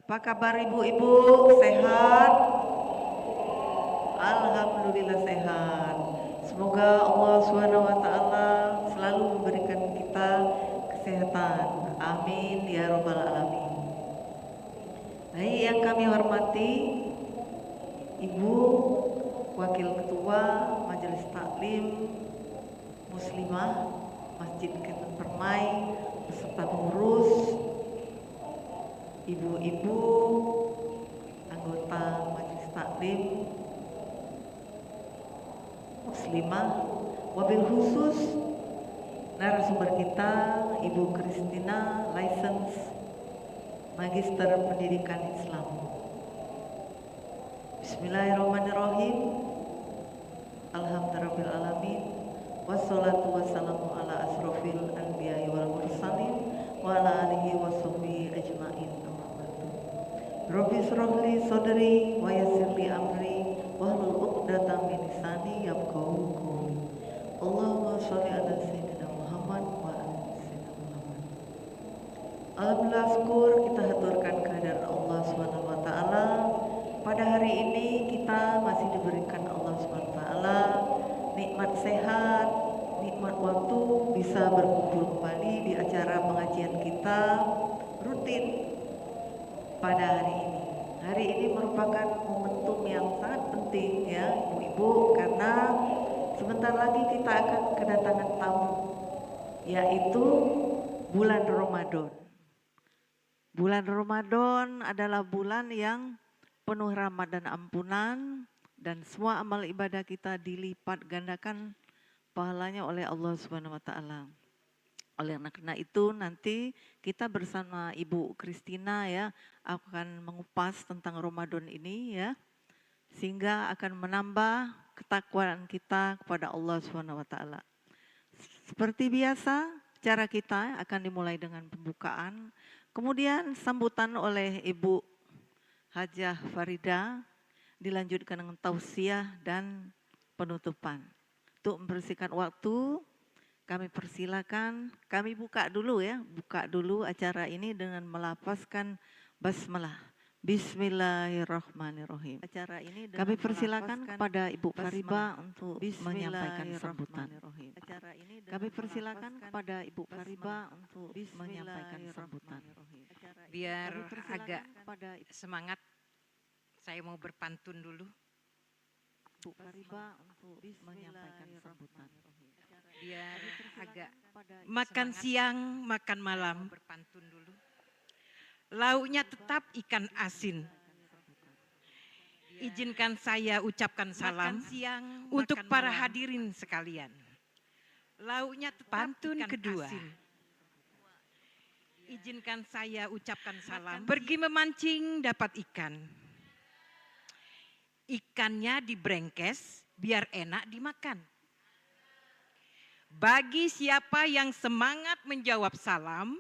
Apa kabar ibu-ibu? Sehat? Alhamdulillah sehat. Semoga Allah SWT selalu memberikan kita kesehatan. Amin ya robbal alamin. Baik, yang kami hormati Ibu Wakil Ketua Majelis Taklim Muslimah Masjid Kenten Permai beserta pengurus, ibu-ibu anggota Majelis Taklim Muslimah, wabil khusus narasumber kita Ibu Kristina, license Magister Pendidikan Islam. Bismillahirrahmanirrahim. Alhamdulillahirabbil alamin. Wassalatu wassalamu ala asrofil anbiya'i wal mursalin wa ala alihi washabihi ajmain. Rabbi shrahli sadri wa yassirli amri wahlul 'uqdatam min lisani yafqahu qawli. Allahumma shalli ala sayyidina Muhammad wa ala sayyidina Muhammad. Alhamdulillah, syukur kita haturkan kehadirat Allah Subhanahu wa taala. Pada hari ini kita masih diberikan Allah Subhanahu wa taala nikmat sehat, nikmat waktu bisa berkumpul kembali di acara pengajian kita rutin pada hari ini. Hari ini merupakan momentum yang sangat penting ya ibu-ibu, karena sebentar lagi kita akan kedatangan tamu, yaitu bulan Ramadan. Bulan Ramadan adalah bulan yang penuh rahmat dan ampunan, dan semua amal ibadah kita dilipat gandakan pahalanya oleh Allah Subhanahu wa taala. Oleh karena itu nanti kita bersama Ibu Kristina ya akan mengupas tentang Ramadan ini ya, sehingga akan menambah ketakwaan kita kepada Allah Subhanahu wa taala. Seperti biasa, cara kita akan dimulai dengan pembukaan, kemudian sambutan oleh Ibu Hajah Farida, dilanjutkan dengan tausiah dan penutupan. Untuk membersihkan waktu, kami persilakan, kami buka dulu ya, buka dulu acara ini dengan melafazkan basmalah. Bismillahirrahmanirrahim. Acara ini kami persilakan kepada Ibu Fariba untuk menyampaikan sambutan. Kami persilakan kepada Ibu Fariba untuk menyampaikan sambutan. Biar agak semangat, saya mau berpantun dulu. Bu Fariba untuk menyampaikan sambutan. Biar agak makan siang, makan malam, berpantun dulu. Lauknya tetap ikan asin. Izinkan saya ucapkan salam untuk para hadirin sekalian. Lauknya tetap pantun ikan kedua. Asin. Izinkan saya ucapkan salam. Pergi memancing dapat ikan. Ikannya dibrengkes biar enak dimakan. Bagi siapa yang semangat menjawab salam,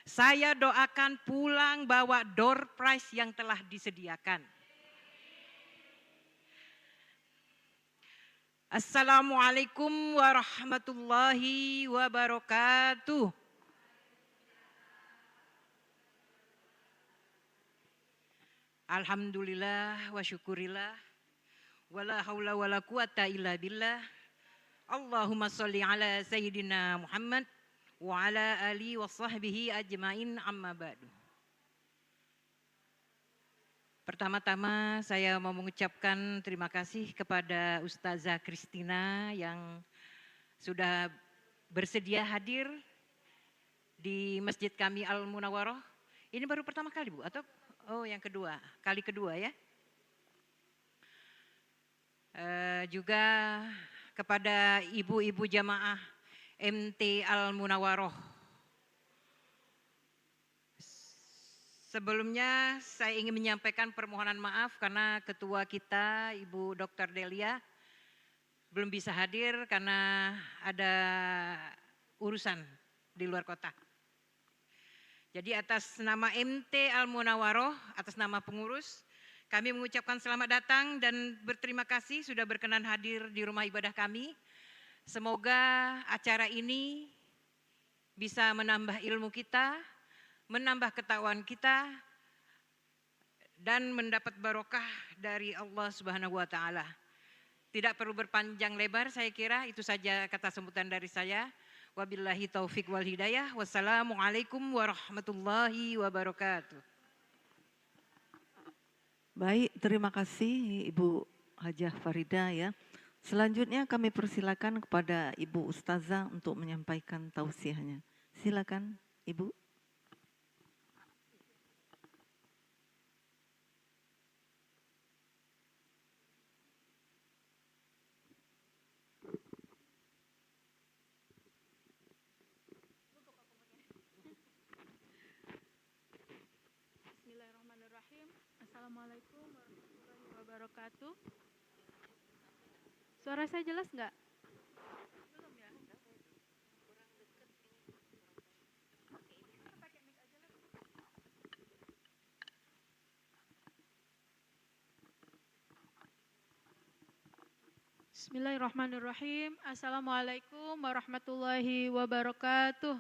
saya doakan pulang bawa door prize yang telah disediakan. Assalamualaikum warahmatullahi wabarakatuh. Alhamdulillah wa syukurillah. Wala haula wala quwata illa billah. Allahumma sholli ala sayyidina Muhammad wa ala alihi wa sahbihi ajmain, amma ba'du. Pertama-tama saya mau mengucapkan terima kasih kepada Ustazah Kristina yang sudah bersedia hadir di Masjid kami Al-Munawwaroh. Ini baru pertama kali Bu, atau yang kedua, kali kedua ya. Juga kepada ibu-ibu jamaah MT Al-Munawwaroh. Sebelumnya saya ingin menyampaikan permohonan maaf karena ketua kita Ibu Dr. Delia belum bisa hadir karena ada urusan di luar kota. Jadi atas nama MT Al-Munawwaroh, atas nama pengurus, kami mengucapkan selamat datang dan berterima kasih sudah berkenan hadir di rumah ibadah kami. Semoga acara ini bisa menambah ilmu kita, menambah ketakwaan kita, dan mendapat barokah dari Allah Subhanahu wa taala. Tidak perlu berpanjang lebar, saya kira itu saja kata sambutan dari saya. Wabillahi taufik wal hidayah. Wassalamualaikum warahmatullahi wabarakatuh. Baik, terima kasih Ibu Hajah Farida ya. Selanjutnya kami persilakan kepada Ibu Ustazah untuk menyampaikan tausiahnya. Silakan Ibu. Bismillahirrahmanirrahim. Assalamualaikum warahmatullahi wabarakatuh. Suara saya jelas nggak? Belum ya? Bismillahirrahmanirrahim. Assalamualaikum warahmatullahi wabarakatuh.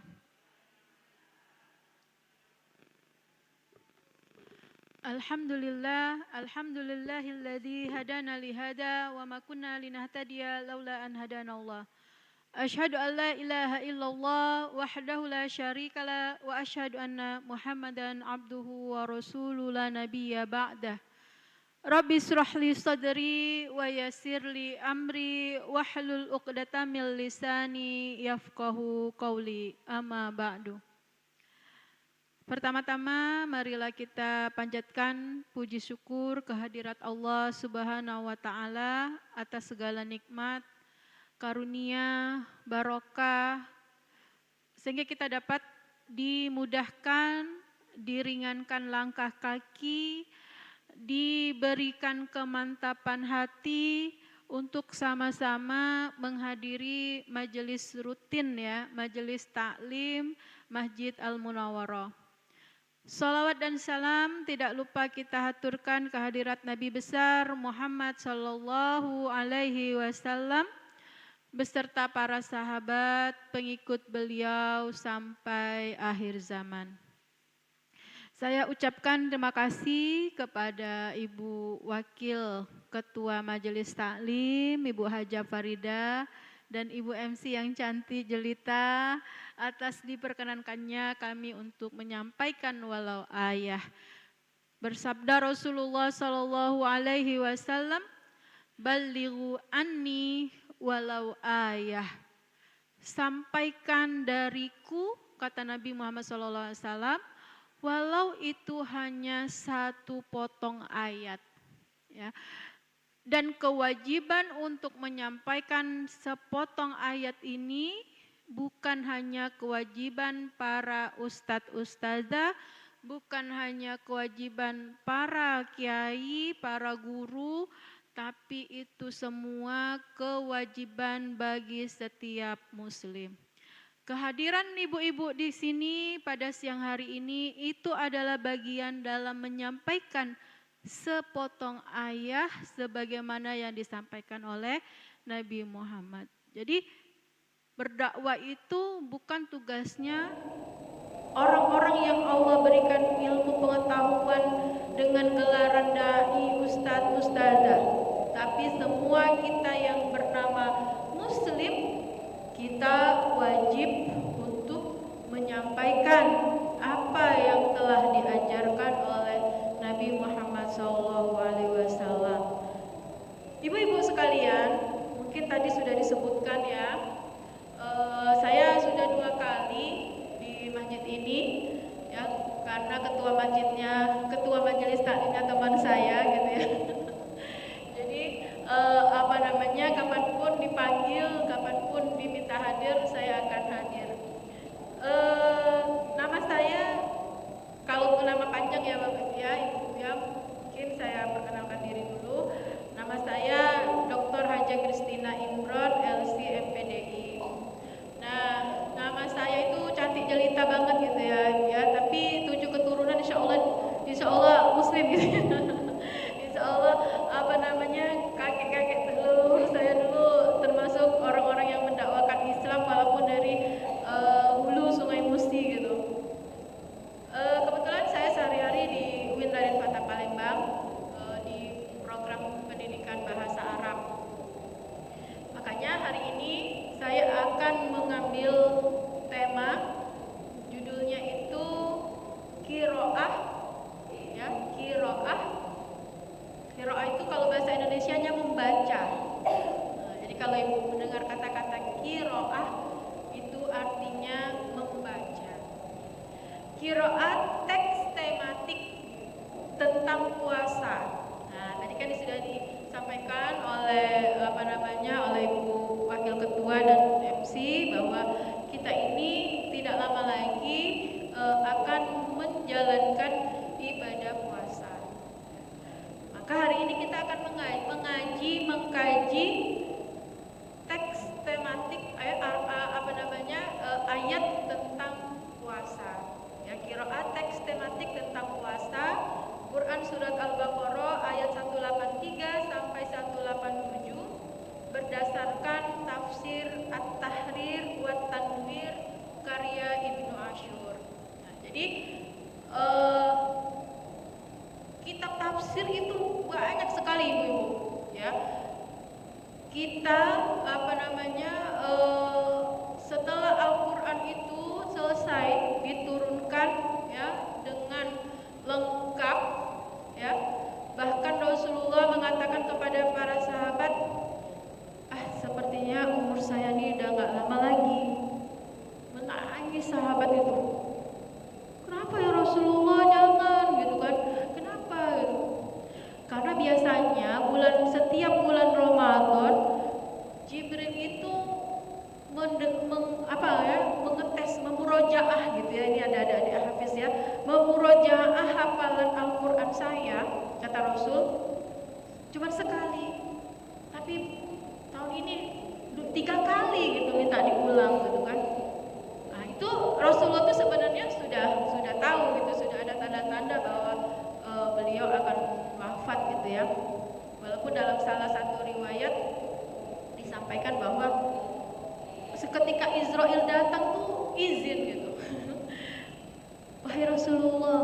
Alhamdulillahilladzi hadana lihada wa ma kunna linahtadiya laula an hadanallah. Asyhadu an la ilaha illallah wahdahu la syarikalah wa asyhadu anna Muhammadan abduhu wa rasuluhu la nabiyya ba'dah. Rabbi israh li sadri wa yassir li amri wahlul 'uqdatam min lisani yafqahu qawli. Amma ba'du. Pertama-tama marilah kita panjatkan puji syukur kehadirat Allah Subhanahu wa taala atas segala nikmat, karunia, barokah sehingga kita dapat dimudahkan, diringankan langkah kaki, diberikan kemantapan hati untuk sama-sama menghadiri majelis rutin ya, majelis taklim Masjid Al-Munawwarah. Salawat dan salam tidak lupa kita haturkan kehadirat Nabi besar Muhammad sallallahu alaihi wasallam beserta para sahabat pengikut beliau sampai akhir zaman. Saya ucapkan terima kasih kepada Ibu Wakil Ketua Majelis Taklim, Ibu Hajah Farida, dan Ibu MC yang cantik jelita atas diperkenankannya kami untuk menyampaikan walau ayah. Bersabda Rasulullah sallallahu alaihi wasallam, "Ballighu anni walau ayah." Sampaikan dariku, kata Nabi Muhammad sallallahu alaihi wasallam, walau itu hanya satu potong ayat. Ya. Dan kewajiban untuk menyampaikan sepotong ayat ini bukan hanya kewajiban para ustadz ustazah, bukan hanya kewajiban para kiai, para guru, tapi itu semua kewajiban bagi setiap muslim. Kehadiran ibu-ibu di sini pada siang hari ini itu adalah bagian dalam menyampaikan sepotong ayat sebagaimana yang disampaikan oleh Nabi Muhammad. Jadi berdakwah itu bukan tugasnya orang-orang yang Allah berikan ilmu pengetahuan dengan gelaran dai, ustadz, ustazah. Tapi semua kita yang bernama muslim, kita wajib untuk menyampaikan apa yang telah diajarkan oleh Nabi Muhammad SAW. Ibu-ibu sekalian, mungkin tadi sudah disebutkan ya, saya sudah 2 kali di masjid ini, ya, karena ketua majelis taklimnya teman saya, gitu ya. Jadi kapanpun dipanggil, kapanpun diminta hadir, saya akan hadir. Nama saya, kalau nama panjang ya Bapak ya, Ibu ya, mungkin saya perkenalkan diri dulu. Nama saya Dr. Hajah Kristina Imron, LC MPDI. Nah, nama saya itu cantik jelita banget gitu ya, tapi 7 keturunan insya Allah muslim gitu ya. Insya Allah kakek-kakek dulu, saya dulu termasuk orang-orang yang mendakwakan Islam walaupun dari hulu Sungai Musi gitu. Kebetulan saya sehari-hari di UIN Raden Fatah Palembang, Qiraat teks tematik tentang puasa. Nah, tadi kan sudah disampaikan oleh oleh Ibu Wakil Ketua dan MC bahwa kita ini tidak lama lagi akan menjalankan ibadah puasa. Maka hari ini kita akan mengkaji teks tematik ayat tentang puasa. Ya, qiraat teks tematik tentang puasa. Quran surat Al-Baqarah ayat 183 sampai 187 berdasarkan tafsir At-Tahrir wa Tanwir karya Ibnu Asyur. Nah, jadi kitab tafsir itu banyak sekali Ibu-ibu, ya. Kita setelah Al-Qur'an itu selesai diturunkan, ya, dengan lengkap, ya. Bahkan Rasulullah mengatakan kepada para sahabat, sepertinya umur saya ini udah gak lama lagi. Menangis sahabat itu. Kenapa ya Rasulullah, jangan gitu kan? Kenapa gitu? Karena biasanya setiap bulan Ramadan Jibril itu mengetes, memurojaah gitu ya. Ini ada di Hafiz ya. Memurojaah hafalan Al-Qur'an saya, kata Rasul, cuma sekali. Tapi tahun ini 3 kali gitu minta diulang gitu kan. Nah, itu Rasulullah itu sebenarnya sudah tahu gitu, sudah ada tanda-tanda bahwa beliau akan wafat gitu ya. Walaupun dalam salah satu riwayat disampaikan bahwa seketika Israel datang tuh izin gitu. Wahai Rasulullah,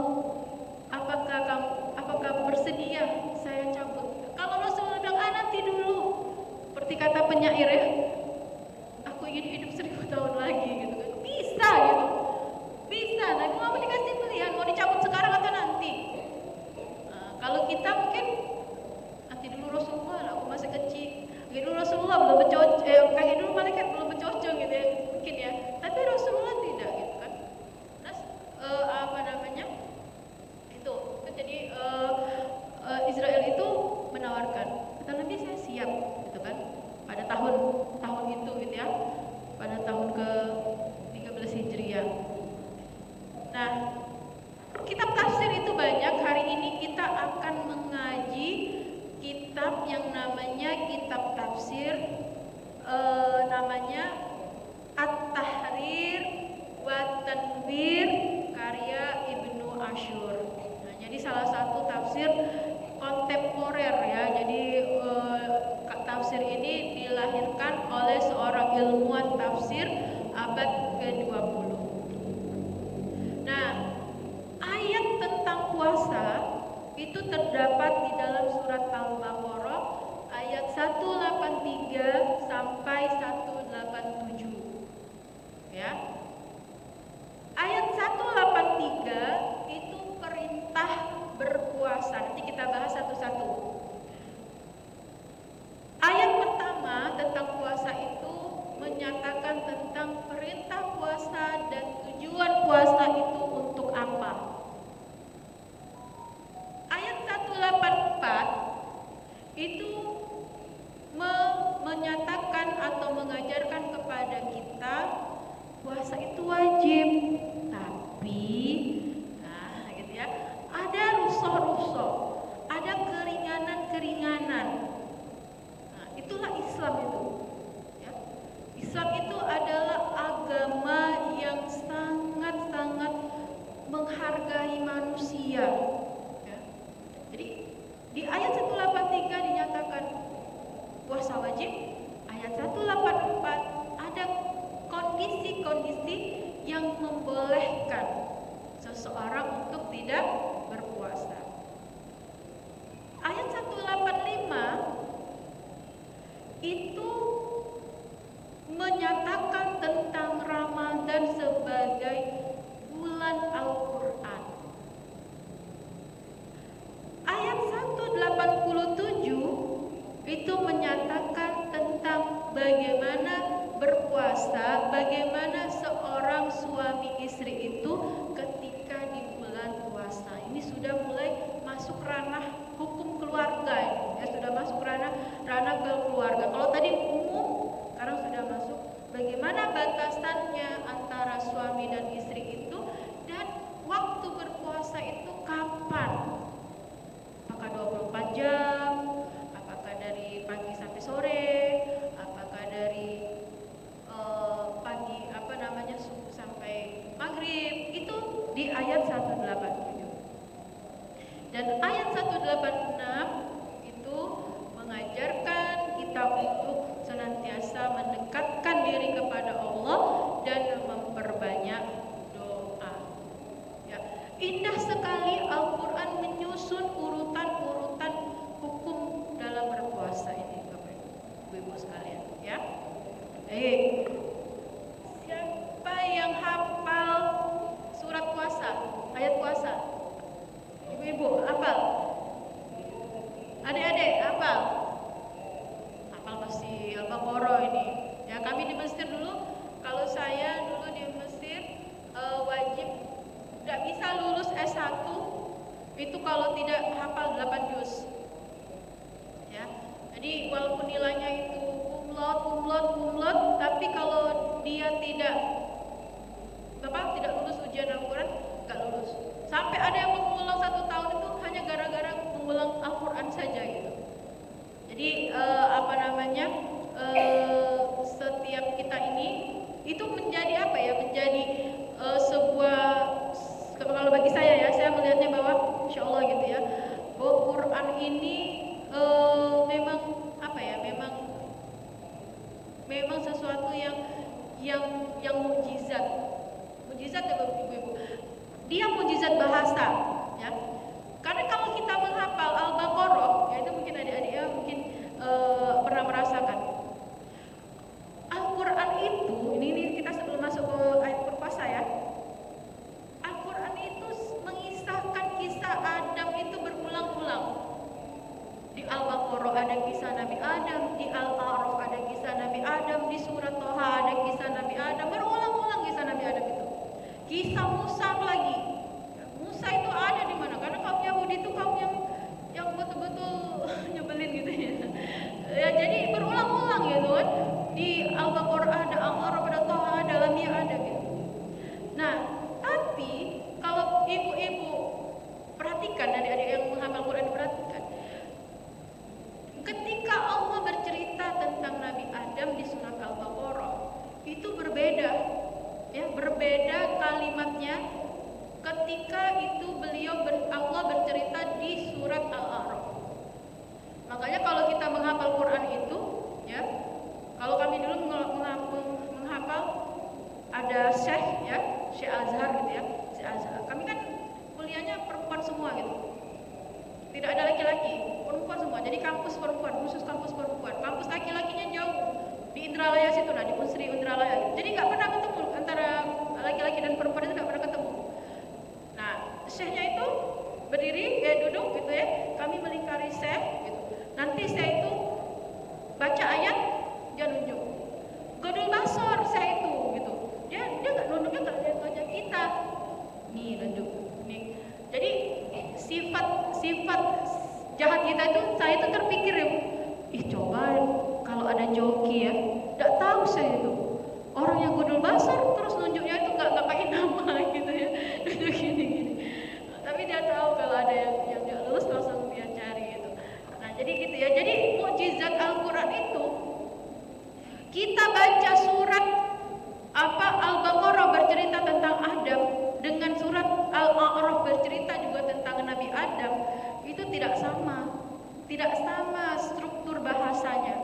apakah bersedia saya cabut? Kalau Rasulullah bilang, nanti dulu. Seperti kata penyair ya, aku ingin hidup 1000 tahun lagi gitu kan. Bisa gitu. Bisa. Nah, mau dikasih pilihan, mau dicabut sekarang atau nanti. Nah, kalau kita mungkin nanti dulu Rasulullah, aku masih kecil. Nanti dulu Rasulullah belum bercocok, kayak dulu malaikat belum bercocok gitu ya, mungkin ya. Tapi Rasulullah tidak gitu kan. Terus itu jadi Israel itu menawarkan, kata Nabi, saya siap gitu kan. Pada tahun itu gitu ya. Pada tahun ke-13 Hijriah. Nah, kitab tafsir itu banyak. Hari ini kita akan mengaji kitab yang namanya kitab tafsir namanya At-Tahrir wa Tanwir karya Ibnu Asyur. Nah, jadi salah satu tafsir kontemporer ya. Jadi tafsir ini dilahirkan oleh seorang ilmuwan tafsir abad ke-20. Nah, ayat tentang puasa itu terdapat di dalam surat Al-Baqarah ayat 183 sampai 187. Ya. Ayat 183 itu perintah berpuasa. Nanti kita bahas satu-satu. Ayat pertama tentang puasa itu menyatakan tentang perintah puasa dan tujuan puasa itu untuk apa. Ayat 184 itu menyatakan atau mengajarkan kepada kita puasa itu wajib, tapi gitu ya, ada rukhsah-rukhsah, ada keringanan-keringanan. Nah, itulah Islam itu. Ya. Islam itu adalah agama yang sangat-sangat menghargai manusia. Ya. Jadi di ayat 183 dinyatakan puasa wajib, ayat 184 ada kondisi-kondisi yang membolehkan seseorang untuk tidak berpuasa. Ayat 185 itu menyatakan tentang Ramadan sebagai bulan Al-Qur'an. Ayat 187 itu menyatakan tentang bagaimana berpuasa, bagaimana seorang suami istri itu ketika di ayat 187. Dan ayat 186 itu mengajarkan kita untuk senantiasa mendekatkan diri kepada Allah dan memperbanyak doa. Ya, indah sekali Al-Quran menyusun urutan-urutan hukum dalam berpuasa ini, Bapak Ibu sekalian. Ya, siapa yang hafal surat puasa, ayat puasa? Ibu-ibu hafal? Adik-adik hafal? Hafal pasti Al-Baqarah ini. Ya, kami di Mesir dulu, kalau saya dulu di Mesir wajib, tidak bisa lulus S1 itu kalau tidak hafal 8 juz. Ya, jadi walaupun nilainya itu kumlot, tapi kalau dia tidak lulus ujian Al-Quran, nggak lulus. Sampai ada yang mengulang 1 tahun itu hanya gara-gara mengulang Al-Quran saja gitu. Jadi setiap kita ini itu menjadi apa ya? Menjadi sebuah, kalau bagi saya ya, saya melihatnya bahwa insya Allah gitu ya, bahwa Quran ini memang apa ya? Memang sesuatu yang mukjizat ya Ibu-ibu. Dia mukjizat bahasa, ya. Karena kalau kita menghafal Al-Baqarah, ya itu mungkin adik-adik ya mungkin pernah merasakan. Al-Quran itu, ini kita sebelum masuk ke ayat berpuasa ya. Al-Quran itu mengisahkan kisah Adam itu berulang-ulang. Di Al-Baqarah ada kisah Nabi Adam, di Al-A'raf ada kisah Nabi Adam, di surat Toha ada kisah Nabi Adam, berulang-ulang kisah Nabi Adam itu. Kisah Musa lagi. Musa itu ada di mana? Karena kaum Yahudi itu kaum yang betul-betul nyebelin gitu ya. Ya, jadi berulang-ulang gitu kan. Di Al-Baqarah ada, Al-A'raf ada, Toha ada, Lamia ada gitu. Nah, tapi kalau ibu-ibu perhatikan, adik-adik yang menghafal Quran perhatikan, ketika Allah bercerita tentang Nabi Adam di surat Al-Baqarah itu berbeda, ya, berbeda kalimatnya ketika itu Allah bercerita di surat Al-A'raf. Makanya kalau kita menghafal Quran itu, ya, kalau kami dulu menghafal ada Syekh, ya, Syekh Azhar gitu ya, Syekh Azhar. Kami kan kuliahnya perempuan semua gitu. Tidak ada laki-laki, perempuan semua. Jadi kampus perempuan, khusus kampus perempuan. Kampus laki-lakinya jauh di Indralaya situ, nah di Unsri Indralaya. Jadi nggak pernah ketemu antara laki-laki dan perempuan itu nggak pernah ketemu. Nah, syekhnya itu berdiri, duduk gitu ya. Kami melingkari syekh gitu. Nanti syekh itu baca ayat, dia nunjuk. Godul basor syekh itu gitu. Dia nggak nunjuknya, nggak lihat wajah kita. Nih nunjuk, nih. Jadi sifat jahat kita itu, saya itu terpikir ya, coba kalau ada joki ya, nggak tahu saya itu orang yang godul basar terus nunjuknya itu nggak pakai nama gitu ya, nunjuk gini. Tapi dia tahu kalau ada yang nggak lulus langsung dia cari gitu. Nah jadi gitu ya, jadi mukjizat Al-Quran itu kita baca surat Al-Baqarah bercerita tentang Adam dengan surat Al-A'raf bercerita juga tentang Nabi Adam, itu tidak sama struktur bahasanya.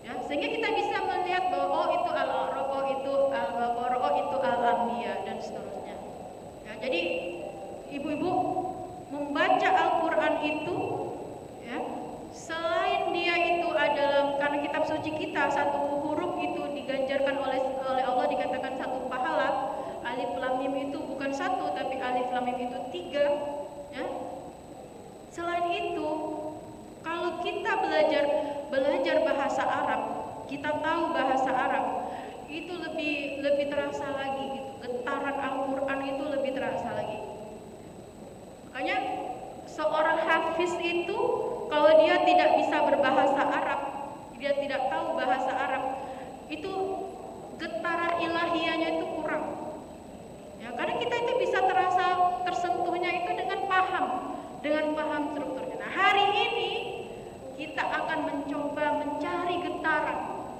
Ya, sehingga kita bisa melihat bahwa itu Al-A'raf, itu Al-Baqarah, itu Al-Anbiya dan seterusnya. Ya, jadi ibu-ibu membaca Al-Quran itu, ya, selain dia itu adalah karena kitab suci kita, satu huruf itu diganjarkan oleh Allah, dikatakan satu pahala. Alif lam mim itu bukan satu, tapi alif lam mim itu 3, ya. Selain itu, kalau kita belajar bahasa Arab, kita tahu bahasa Arab, itu lebih terasa lagi gitu. Getaran Al-Quran itu lebih terasa lagi. Makanya seorang hafiz itu kalau dia tidak bisa berbahasa Arab, dia tidak tahu bahasa Arab, itu getaran ilahiyahnya itu kurang. Ya, karena kita itu bisa terasa tersentuhnya itu dengan paham strukturnya. Nah, hari ini kita akan mencoba mencari getaran,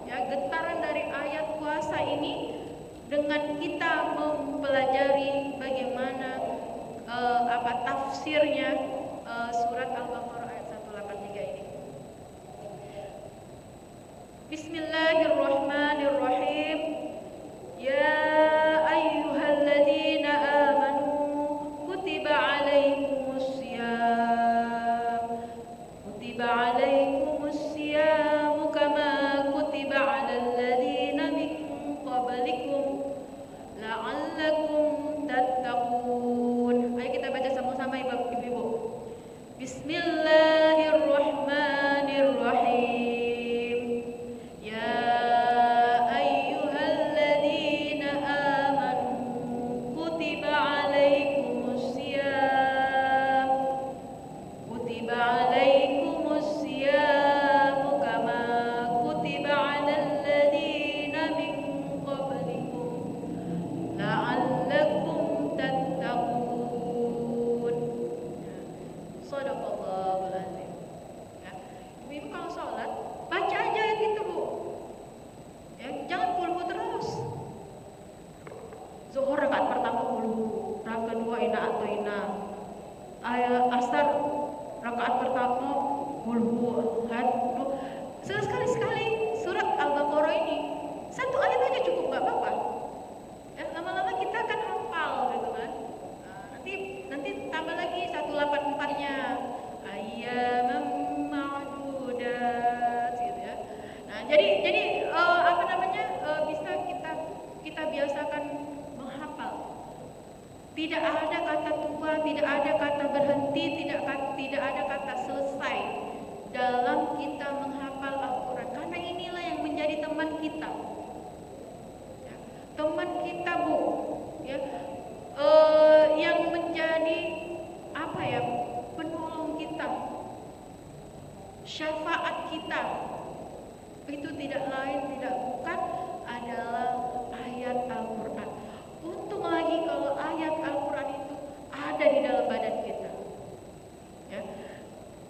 ya, getaran dari ayat puasa ini dengan kita mempelajari bagaimana tafsirnya surat Al-Baqarah ayat 183 ini. Bismillahirrahmanirrahim. Ya ayyuhalladzina amanu kutiba alaikumus siyam kama kutiba alal ladzina min qablikum la'allakum tattaqun. Ayo kita baca sama-sama ibu-ibu. Bismillahirrahmanirrahim. Ya ayyuhalladzina amanu kutiba alaikumus siyam kama kutiba alal ladzina min qablikum la'allakum tattaqun. Shadaqallahul azim. Ya. Ibu kalau sholat baca aja ayat itu, Bu. Ya, jangan kulhu terus. Zuhur rakaat pertama kulhu, rakaat kedua ina atau ina. Asar rakaat pertama kulhu, sekali surat Al-Baqarah ini satu ayat aja cukup, nggak apa-apa. Ya, lama-lama kita akan hafal gitu kan. Nanti tambah lagi 184-nya. Ayyamam ma'dudat gitu ya. Nah, jadi bisa kita biasakan menghafal. Tidak ada kata tua, tidak ada kata berhenti, tidak ada kata selesai dalam kita menghafal Al-Quran. Karena inilah yang menjadi teman kita. Ya, teman kita, Bu. Ya, yang menjadi penolong kita, syafaat kita, itu tidak lain tidak bukan adalah ayat Al-Quran. Untung lagi kalau ayat Al-Quran itu ada di dalam badan kita. Ya.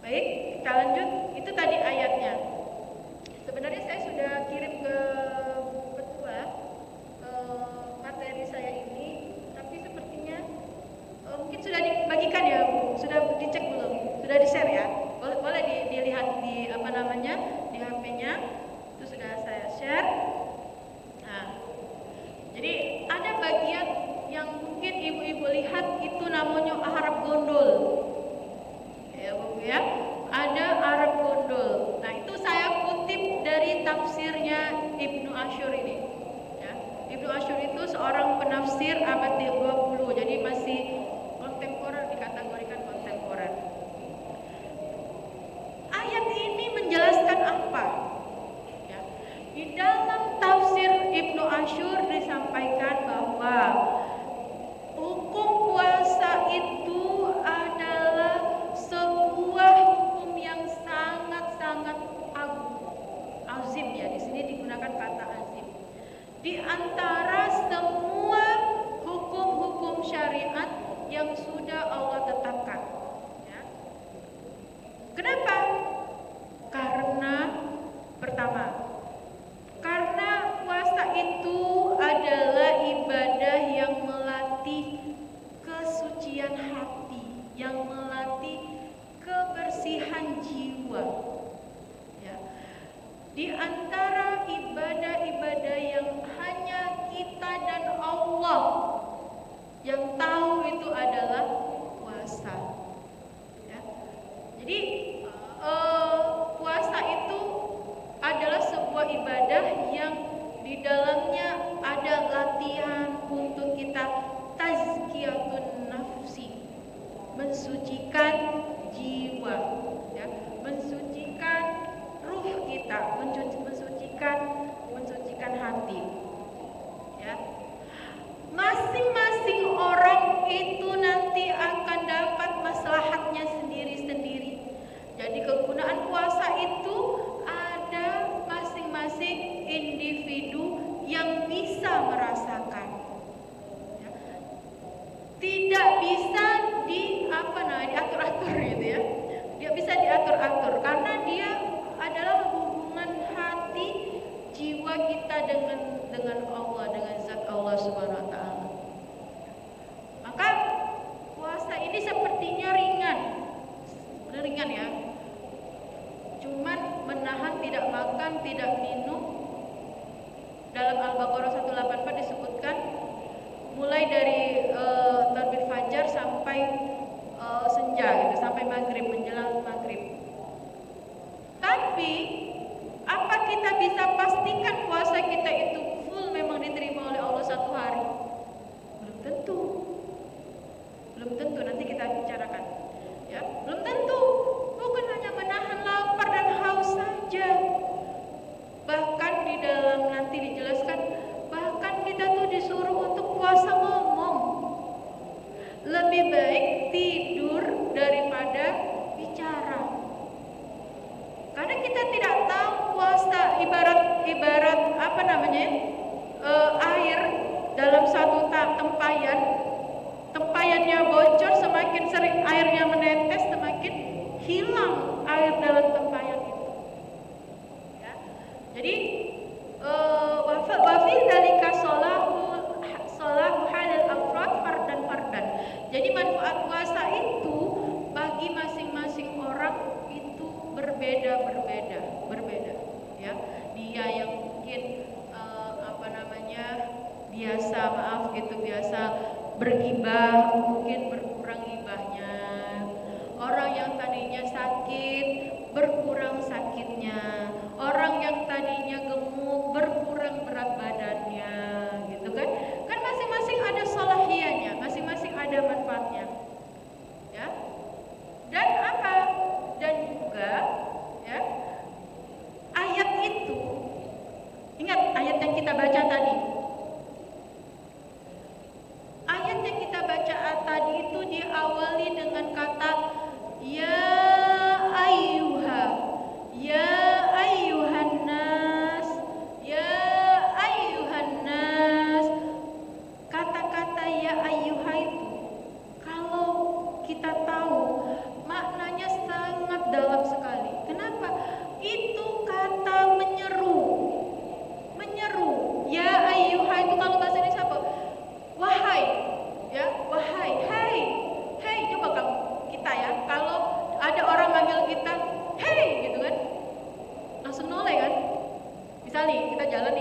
Baik, kita lanjut. Itu tadi ayatnya. Sebenarnya saya sudah kirim ke ketua materi saya ini, tapi sepertinya mungkin sudah dibagikan ya, Bu. Sudah dicek belum? Sudah di-share ya? Boleh dilihat di di HP-nya. Itu sudah saya share. Nah, jadi ada bagian yang mungkin ibu-ibu lihat itu namanya Arab gondol. Ya, Bu ya. Ada Arab gondol. Nah, itu saya kutip dari tafsirnya Ibnu Asyur ini. Ya. Ibnu Asyur itu seorang penafsir abad 20, jadi masih kontemporer, dikategorikan kontemporer. Ayat ini menjelaskan apa? Ya. Di dalam tafsir Ibnu Asyur disampaikan bahwa hukum puasa itu adalah sebuah hukum yang sangat-sangat agung. Azim ya, di sini digunakan kata azim. Di antara semua hukum-hukum syariat yang sudah Allah tetapkan. Ya. Kenapa? Karena pertama, karena puasa itu adalah ibadah yang melatih kesucian hati, yang melatih kebersihan jiwa. Ya. Di antara ibadah-ibadah yang hanya kita dan Allah yang tahu itu adalah puasa. Ya. Jadi puasa itu adalah sebuah ibadah yang di dalamnya ada latihan untuk kita tazkiyatun nafsi, mensucikan jiwa, ya, mensucikan ruh kita, mensucikan hati. Ya. Masing-masing orang itu nanti akan dapat maslahatnya sendiri-sendiri. Jadi kegunaan puasa itu ada masing-masing individu yang bisa merasakan. Ya. Tidak bisa diatur-atur gitu ya. Dia bisa diatur-atur karena dia adalah hubungan hati jiwa kita dengan Allah, dengan zat Allah Subhanahu wa taala. Maka puasa ini sepertinya bisa pastikan puasa kita itu full memang diterima oleh Allah satu hari? Belum tentu. Belum tentu, nanti kita bicarakan. Ya, belum tentu. Bukan hanya menahan lapar dan haus saja. Bahkan di dalam nanti dijelaskan, bahkan kita tuh disuruh untuk puasa ngomong. Lebih baik tidur daripada bicara. Karena kita tidak tahu puasa ibarat apa namanya, air dalam satu tempayannya bocor, semakin sering airnya menetes, semakin hilang air dalam tempayan itu. Ya. Jadi wafil dalika solahu halal afrad fardan. Jadi manfaat puasa itu bagi masing-masing orang itu berbeda. Ya, dia yang mungkin biasa bergibah, mungkin berkurang gibahnya. Orang yang tadinya sakit, berkurang sakitnya. Orang yang tadinya gemuk, berkurang berat badannya, gitu kan? Kan masing-masing ada salahiyahnya, masing-masing ada manfaatnya. Ya. Dan apa? Dan juga ya, ayat itu, ingat ayat yang kita baca tadi. Ayat yang kita baca tadi itu diawali dengan kata ya ayyuhan nas. Kata-kata ya ayyuha itu kalau kita tahu maknanya sangat dalam sekali. Kenapa? Itu kata menyeru. Ya ayyuha itu kalau bahasa Indonesia apa? Wahai, ya, wahai, hai, coba kamu kita ya, kalau ada orang manggil kita, hey, gitu kan, langsung noleh kan, misalnya kita jalan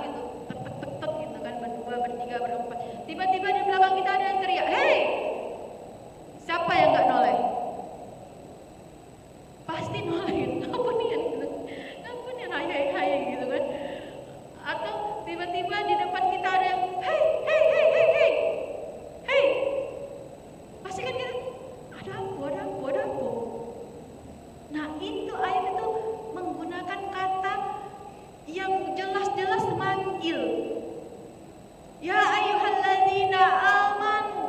gitu, tek gitu kan, berdua, bertiga, berempat, tiba-tiba di belakang kita ada yang teriak, hey, siapa yang nggak noleh? Pasti noleh, ngapain hai gitu kan, atau tiba-tiba di depan kita ada yang hey, pasti kan kita ada apa. Nah itu ayat itu menggunakan kata yang jelas-jelas manggil. Ya ayyuhalladzina amanu.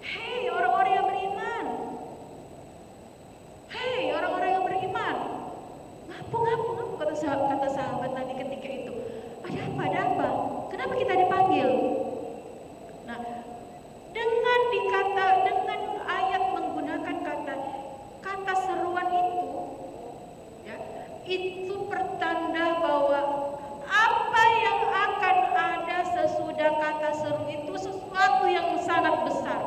Hei orang-orang yang beriman. Hei orang-orang yang beriman. Ngapu kata sahabat tadi ketika itu. Ada apa? Kenapa kita dipanggil? Nah, dengan ayat menggunakan kata seruan itu, ya, itu pertanda bahwa apa yang akan ada sesudah kata seru itu sesuatu yang sangat besar,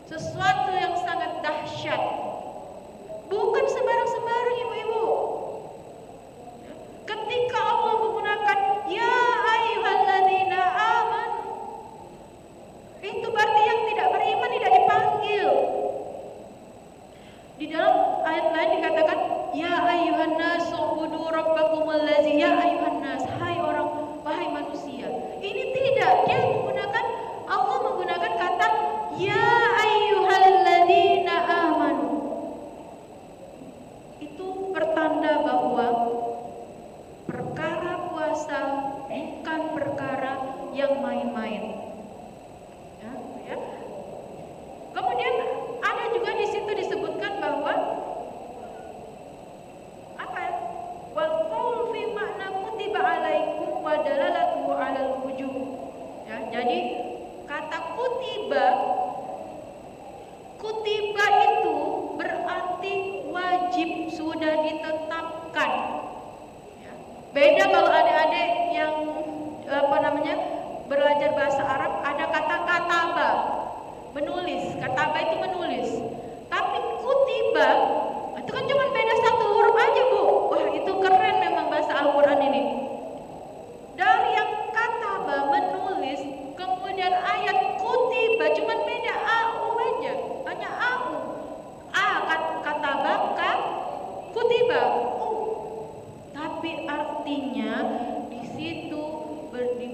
sesuatu yang sangat dahsyat, bukan sembarang ibu-ibu. Ketika Allah menggunakan ya ayyuhalladzina amanu, itu berarti yang tidak beriman tidak dipanggil. Di dalam ayat lain dikatakan ya ayyuhan nas ubudu rabbakumul ladzi, ya ayyuhan nas, wahai manusia. Ini tidak, Allah menggunakan kata ya ayyuhalladzina amanu. Itu pertanda bahwa perkara puasa bukan perkara yang main-main. Ya. Kemudian ada juga di situ disebutkan bahwa apa? Wal qaul fi ma'na kutiba alaikum wa dalalatu 'alal wujub. Ya, jadi kata kutiba itu berarti wajib, sudah ditetapkan. Beda kalau adik-adik yang belajar bahasa Arab, ada kata kataba, menulis. Kataba itu menulis. Tapi kutiba itu kan cuma beda satu huruf aja, Bu. Wah, itu keren memang bahasa Al-Qur'an ini. Dari yang kataba menulis, kemudian ayat kutiba cuma beda au aja. Hanya au. Kataba ka kutiba.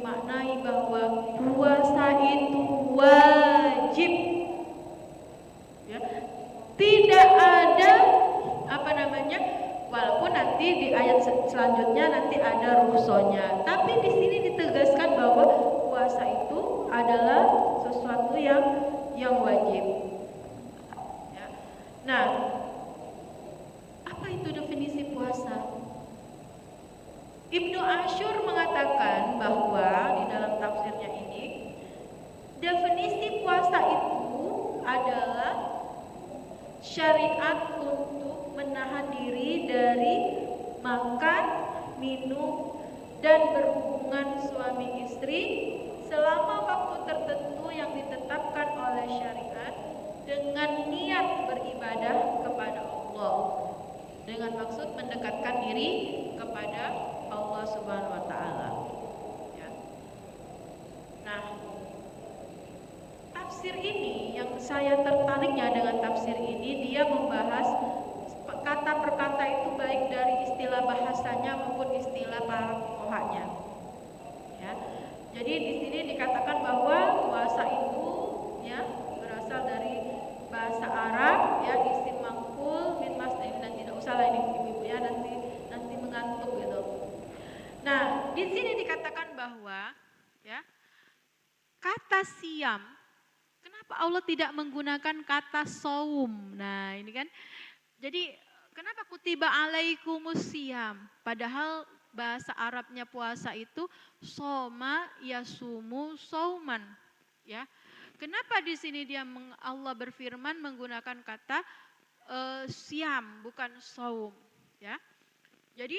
dimaknai bahwa puasa itu wajib. Ya. Tidak ada walaupun nanti di ayat selanjutnya nanti ada ruksonya, tapi di sini ditegaskan bahwa puasa itu adalah sesuatu yang wajib. Ya. Nah, apa itu definisi puasa? Ibnu Ashur mengatakan bahwa di dalam tafsirnya ini, definisi puasa itu adalah syariat untuk menahan diri dari makan, minum, dan berhubungan suami istri selama waktu tertentu yang ditetapkan oleh syariat dengan niat beribadah kepada Allah, dengan maksud mendekatkan diri kepada Allah Subhanahu wa taala. Ya. Nah, tafsir ini yang saya tertariknya dengan tafsir ini, dia membahas kata per kata itu baik dari istilah bahasanya maupun istilah para fuqahanya. Ya. Jadi di sini dikatakan bahwa puasa itu ya berasal dari bahasa Arab ya, isim maf'ul min masdar, dan tidak usah lah ini ibu-ibu ya, nanti mengantuk gitu. Nah, di sini dikatakan bahwa ya kata siam, kenapa Allah tidak menggunakan kata saum? Nah, ini kan. Jadi kenapa kutiba alaikumus siam? Padahal bahasa Arabnya puasa itu soma yasumu sauman, ya. Kenapa di sini Allah berfirman menggunakan kata siam bukan saum, ya? Jadi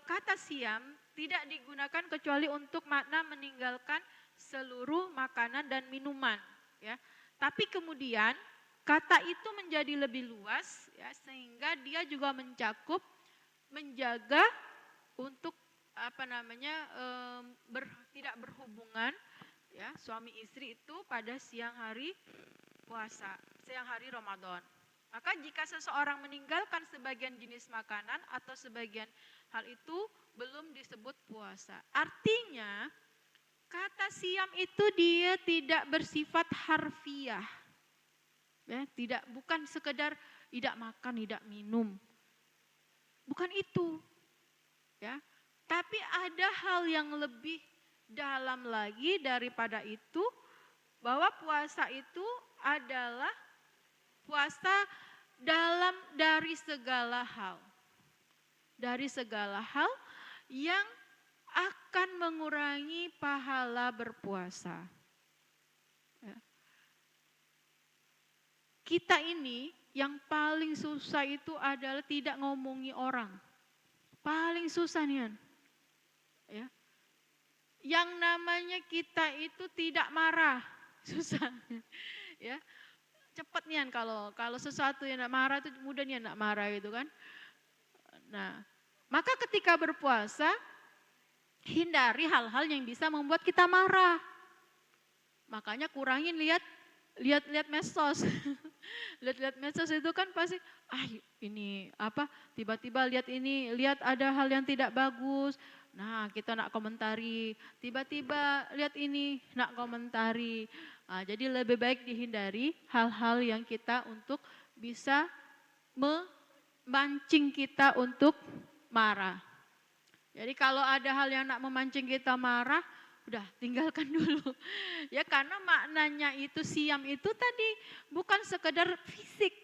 kata siam tidak digunakan kecuali untuk makna meninggalkan seluruh makanan dan minuman, ya. Tapi kemudian kata itu menjadi lebih luas, ya, sehingga dia juga mencakup menjaga untuk tidak berhubungan, ya, suami istri itu pada siang hari puasa, siang hari Ramadan. Maka jika seseorang meninggalkan sebagian jenis makanan atau sebagian hal itu belum disebut puasa. Artinya kata siam itu dia tidak bersifat harfiah. Ya, bukan sekedar tidak makan, tidak minum. Bukan itu. Ya. Tapi ada hal yang lebih dalam lagi daripada itu, bahwa puasa itu adalah puasa dari segala hal. Dari segala hal yang akan mengurangi pahala berpuasa. Ya. Kita ini yang paling susah itu adalah tidak ngomongi orang. Paling susah nih. Ya. Yang namanya kita itu tidak marah, susah. Ya. Cepat nih kalau sesuatu yang tidak marah itu mudah nih tidak marah gitu kan. Nah, maka ketika berpuasa hindari hal-hal yang bisa membuat kita marah. Makanya kurangin lihat medsos. Lihat medsos itu kan pasti ini tiba-tiba lihat ada hal yang tidak bagus. Nah, kita nak komentari, tiba-tiba lihat ini nak komentari. Nah, jadi lebih baik dihindari hal-hal yang kita untuk bisa memancing kita untuk marah. Jadi kalau ada hal yang nak memancing kita marah, udah tinggalkan dulu. Ya, karena maknanya itu siam itu tadi bukan sekedar fisik.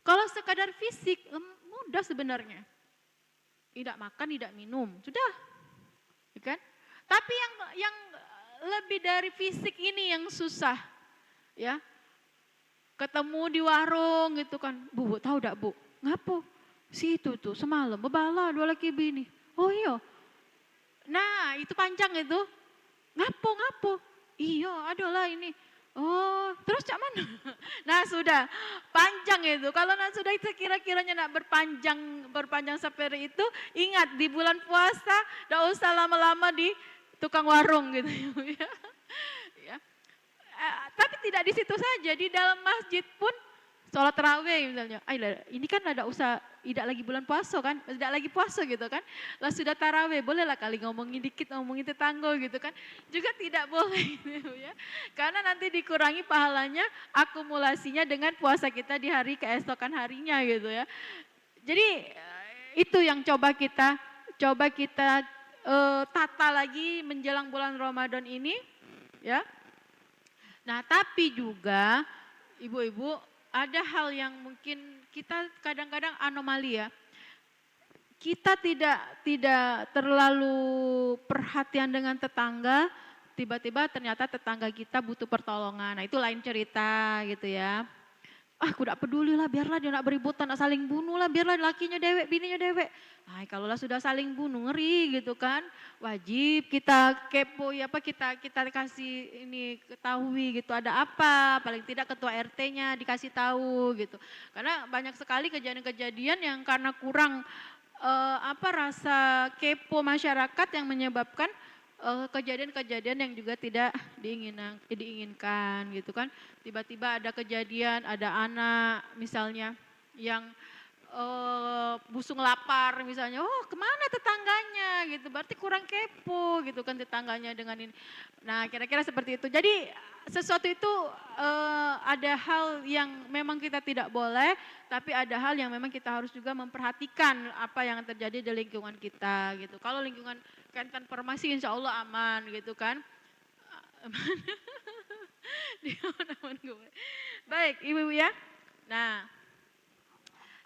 Kalau sekedar fisik mudah sebenarnya. Tidak makan, tidak minum, sudah. Ya kan? Tapi yang lebih dari fisik ini yang susah. Ya. Ketemu di warung gitu kan. Bu, tahu enggak, Bu? Ngapo? Situ tuh semalam bebala 2 laki bini. Oh iya. Nah, itu panjang itu. Ngapo? Iya, adalah ini. Oh, terus cak mana? Nah, sudah panjang itu. Kalau sudah itu kira-kiranya nak berpanjang sampai itu, ingat di bulan puasa enggak usah lama-lama di tukang warung gitu ya. Tapi tidak di situ saja, di dalam masjid pun sholat tarawih misalnya. Ini kan ada usaha, tidak lagi bulan puasa kan, tidak lagi puasa gitu kan. Lah sudah tarawih, bolehlah kali ngomongin dikit, ngomongin tetangga gitu kan. Juga tidak boleh gitu ya. Karena nanti dikurangi pahalanya, akumulasinya dengan puasa kita di hari keesokan harinya gitu ya. Jadi itu yang coba kita tata lagi menjelang bulan Ramadan ini ya. Nah, tapi juga ibu-ibu ada hal yang mungkin kita kadang-kadang anomali ya. Kita tidak terlalu perhatian dengan tetangga, tiba-tiba ternyata tetangga kita butuh pertolongan. Nah, itu lain cerita gitu ya. Aku tidak peduli lah, biarlah dia nak beributan, nak saling bunuh lah, biarlah lakinya dewek, bininya dewek. Nah, kalau lah sudah saling bunuh, ngeri gitu kan. Wajib kita kepo, kita kasih ini ketahui gitu, ada apa, paling tidak ketua RT-nya dikasih tahu gitu. Karena banyak sekali kejadian-kejadian yang karena kurang rasa kepo masyarakat yang menyebabkan kejadian-kejadian yang juga tidak diinginkan gitu kan. Tiba-tiba ada kejadian, ada anak misalnya yang busung lapar misalnya, oh kemana tetangganya gitu, berarti kurang kepo gitu kan tetangganya dengan ini. Nah kira-kira seperti itu. Jadi sesuatu itu ada hal yang memang kita tidak boleh, tapi ada hal yang memang kita harus juga memperhatikan apa yang terjadi di lingkungan kita gitu. Kalau lingkungan Kenten Farmasi insya Allah aman gitu kan. Baik ibu-ibu ya. Nah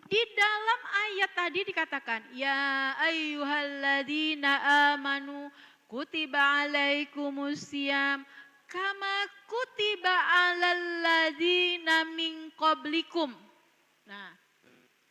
di dalam ayat tadi dikatakan, ya ayyuhalladzina amanu kutiba alaikumusiyam kama kutiba alal ladzina min qablikum. Nah,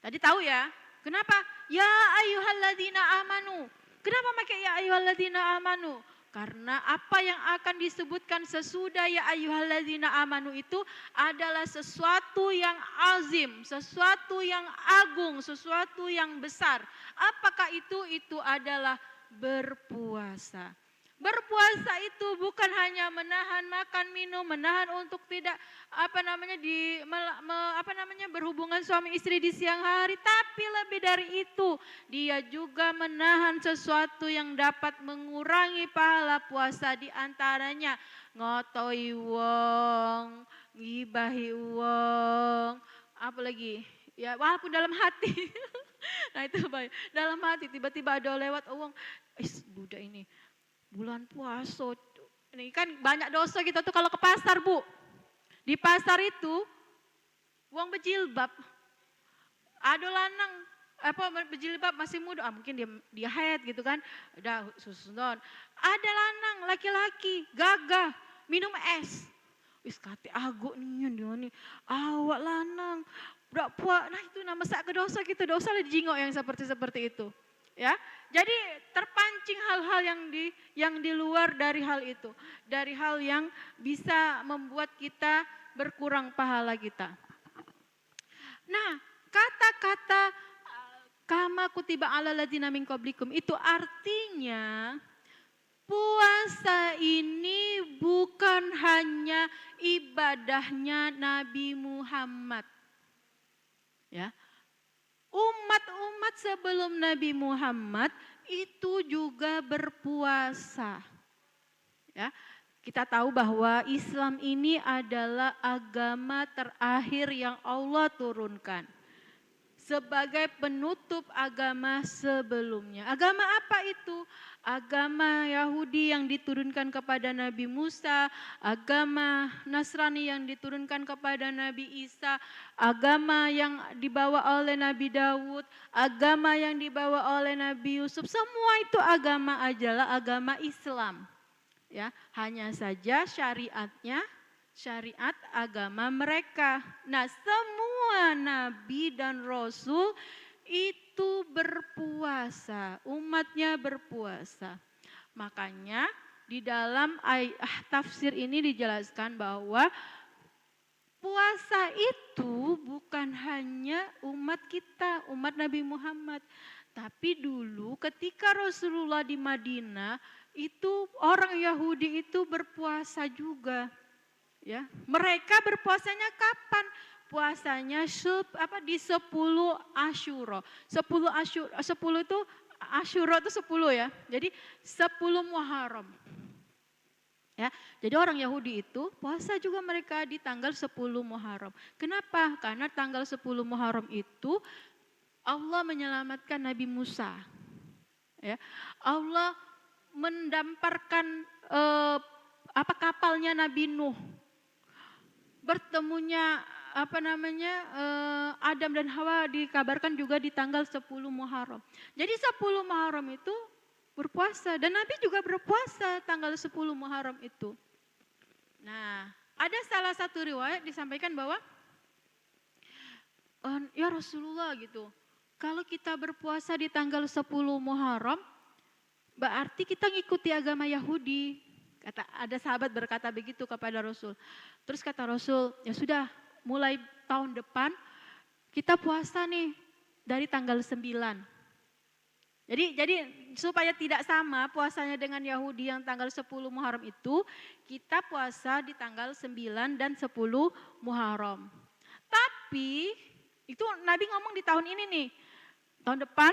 tadi tahu ya, kenapa? Ya ayyuhalladzina amanu. Kenapa pakai ya ayyuhalladzina amanu? Karena apa yang akan disebutkan sesudah ya ayyuhalladzina amanu itu adalah sesuatu yang azim, sesuatu yang agung, sesuatu yang besar. Apakah itu? Itu adalah berpuasa. Berpuasa itu bukan hanya menahan makan minum, menahan untuk tidak berhubungan suami istri di siang hari, tapi lebih dari itu dia juga menahan sesuatu yang dapat mengurangi pahala puasa, di antaranya ngotoi wong, ngibahi wong, apalagi ya walaupun dalam hati. Nah itu baik, dalam hati tiba-tiba ada lewat wong, budak ini bulan puasa, ini kan banyak dosa kita tuh kalau ke pasar bu. Di pasar itu, wong berjilbab, ada lanang, berjilbab masih muda, mungkin dia haid gitu kan, udah susun. Ada lanang laki-laki gagah minum es, wis kate aguk nih, awak lanang, udah puak, nah itu nama sak dosa kita, dosa lah dijingok yang seperti itu. Ya, jadi terpancing hal-hal yang di luar dari hal itu, dari hal yang bisa membuat kita berkurang pahala kita. Nah, kata-kata kama kutiba alal ladzina min qablikum itu artinya puasa ini bukan hanya ibadahnya Nabi Muhammad. Ya. Umat-umat sebelum Nabi Muhammad itu juga berpuasa. Ya, kita tahu bahwa Islam ini adalah agama terakhir yang Allah turunkan sebagai penutup agama sebelumnya. Agama apa itu? Agama Yahudi yang diturunkan kepada Nabi Musa, agama Nasrani yang diturunkan kepada Nabi Isa, agama yang dibawa oleh Nabi Daud, agama yang dibawa oleh Nabi Yusuf, semua itu agama adalah agama Islam. Ya, hanya saja syariatnya syariat agama mereka. Nah, semua nabi dan rasul itu berpuasa, umatnya berpuasa. Makanya di dalam tafsir ini dijelaskan bahwa puasa itu bukan hanya umat kita, umat Nabi Muhammad. Tapi dulu ketika Rasulullah di Madinah, itu orang Yahudi itu berpuasa juga. Ya, mereka berpuasanya kapan? puasanya di 10 Asyura. 10 itu Asyura itu 10 ya. Jadi 10 Muharram. Ya, jadi orang Yahudi itu puasa juga mereka di tanggal 10 Muharram. Kenapa? Karena tanggal 10 Muharram itu Allah menyelamatkan Nabi Musa. Ya, Allah mendamparkan kapalnya Nabi Nuh. Bertemunya Adam dan Hawa dikabarkan juga di tanggal 10 Muharram. Jadi 10 Muharram itu berpuasa dan Nabi juga berpuasa tanggal 10 Muharram itu. Nah, ada salah satu riwayat disampaikan bahwa ya Rasulullah gitu. Kalau kita berpuasa di tanggal 10 Muharram berarti kita ngikuti agama Yahudi. Ada sahabat berkata begitu kepada Rasul. Terus kata Rasul, ya sudah mulai tahun depan kita puasa nih dari tanggal 9. Jadi supaya tidak sama puasanya dengan Yahudi yang tanggal 10 Muharram itu, kita puasa di tanggal 9 dan 10 Muharram. Tapi itu Nabi ngomong di tahun ini nih. Tahun depan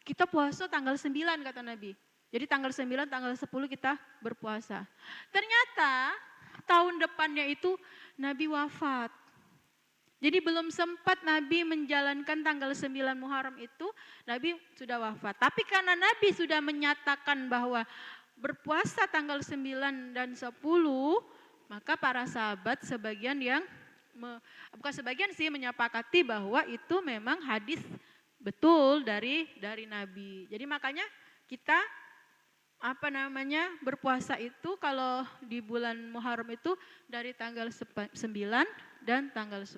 kita puasa tanggal 9 kata Nabi. Jadi tanggal 9, tanggal 10 kita berpuasa. Ternyata tahun depannya itu Nabi wafat. Jadi belum sempat Nabi menjalankan tanggal 9 Muharram itu, Nabi sudah wafat. Tapi karena Nabi sudah menyatakan bahwa berpuasa tanggal 9 dan 10, maka para sahabat sebagian yang, bukan sebagian sih, menyepakati bahwa itu memang hadis betul dari Nabi. Jadi makanya kita berpuasa itu kalau di bulan Muharram itu dari tanggal 9 dan tanggal 10.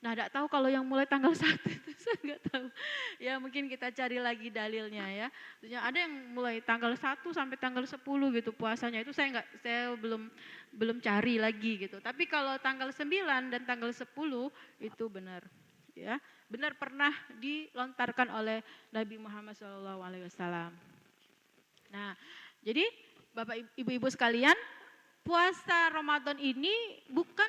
Nah, enggak tahu kalau yang mulai tanggal 1 itu saya enggak tahu. Ya mungkin kita cari lagi dalilnya ya. Ada yang mulai tanggal 1 sampai tanggal 10 gitu puasanya. Itu saya belum cari lagi gitu. Tapi kalau tanggal 9 dan tanggal 10 itu benar ya. Benar pernah dilontarkan oleh Nabi Muhammad SAW. Nah, jadi Bapak Ibu-ibu sekalian, puasa Ramadan ini bukan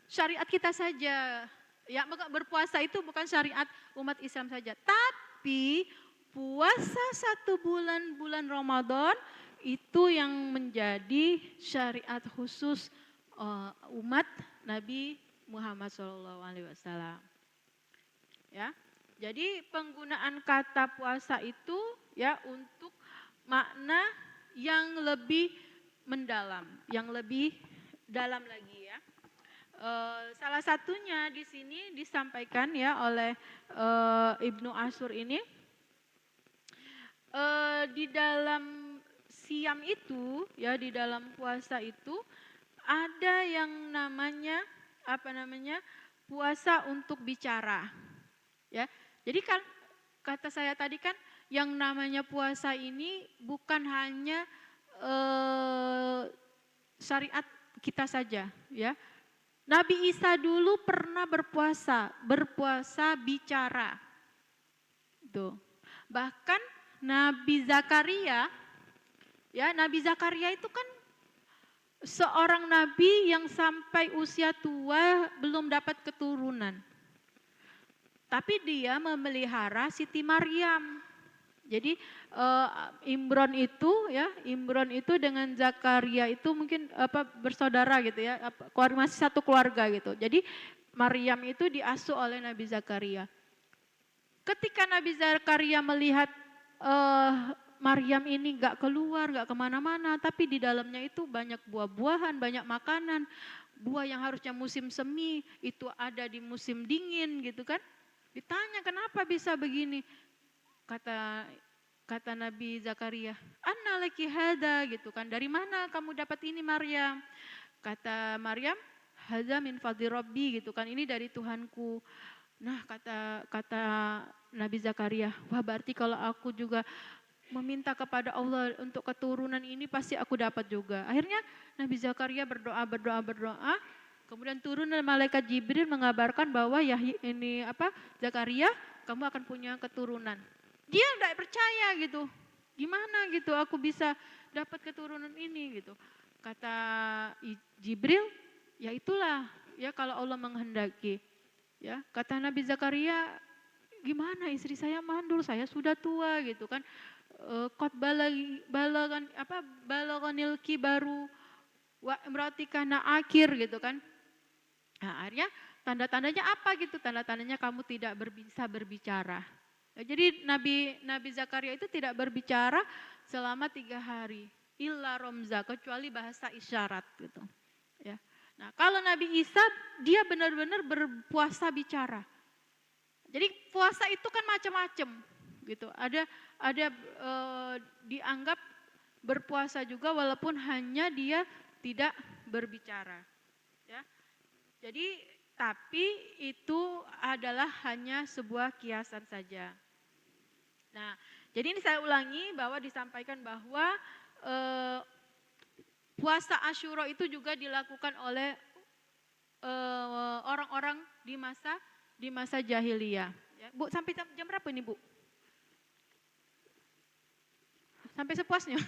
syariat kita saja. Ya, berpuasa itu bukan syariat umat Islam saja, tapi puasa 1 bulan Ramadan itu yang menjadi syariat khusus umat Nabi Muhammad SAW. Ya, jadi penggunaan kata puasa itu ya untuk makna yang lebih mendalam, yang lebih dalam lagi ya. Salah satunya di sini disampaikan ya oleh Ibnu Ashur ini, di dalam siam itu ya, di dalam puasa itu ada yang namanya puasa untuk bicara ya. Jadi kan kata saya tadi kan yang namanya puasa ini bukan hanya syariat kita saja ya. Nabi Isa dulu pernah berpuasa bicara. Tuh. Bahkan Nabi Zakaria ya, Nabi Zakaria itu kan seorang nabi yang sampai usia tua belum dapat keturunan. Tapi dia memelihara Siti Maryam. Jadi Imron itu dengan Zakaria itu mungkin bersaudara gitu ya, masih satu keluarga gitu. Jadi Maryam itu diasuh oleh Nabi Zakaria. Ketika Nabi Zakaria melihat Maryam ini gak keluar, gak kemana-mana, tapi di dalamnya itu banyak buah-buahan, banyak makanan, buah yang harusnya musim semi itu ada di musim dingin gitu kan. Ditanya kenapa bisa begini? Kata Nabi Zakaria, "Anna laki hada," gitu kan. Dari mana kamu dapat ini Maryam? Kata Maryam, "Hadza min fadli Rabbi," gitu kan. Ini dari Tuhanku. Nah, kata Nabi Zakaria, wah berarti kalau aku juga meminta kepada Allah untuk keturunan ini pasti aku dapat juga. Akhirnya Nabi Zakaria berdoa. Kemudian turun malaikat Jibril mengabarkan bahwa Zakaria, kamu akan punya keturunan. Dia enggak percaya gitu. Gimana gitu aku bisa dapat keturunan ini gitu. Kata Jibril, ya itulah ya kalau Allah menghendaki. Ya, kata Nabi Zakaria, gimana istri saya mandul, saya sudah tua gitu kan. Qad balaganil kibaru wa imrati kana akhir gitu kan. Nah, akhirnya tanda-tandanya apa gitu? Tanda-tandanya kamu tidak bisa berbicara. Ya, jadi Nabi Zakaria itu tidak berbicara selama 3 hari. Illa romza, kecuali bahasa isyarat gitu. Ya. Nah, kalau Nabi Isa dia benar-benar berpuasa bicara. Jadi puasa itu kan macam-macam gitu. Ada dianggap berpuasa juga walaupun hanya dia tidak berbicara. Ya. Jadi tapi itu adalah hanya sebuah kiasan saja. Nah, jadi ini saya ulangi bahwa disampaikan bahwa puasa Asyura itu juga dilakukan oleh orang-orang di masa jahiliyah. Ya, Bu, sampai jam berapa ini, Bu? Sampai sepuasnya.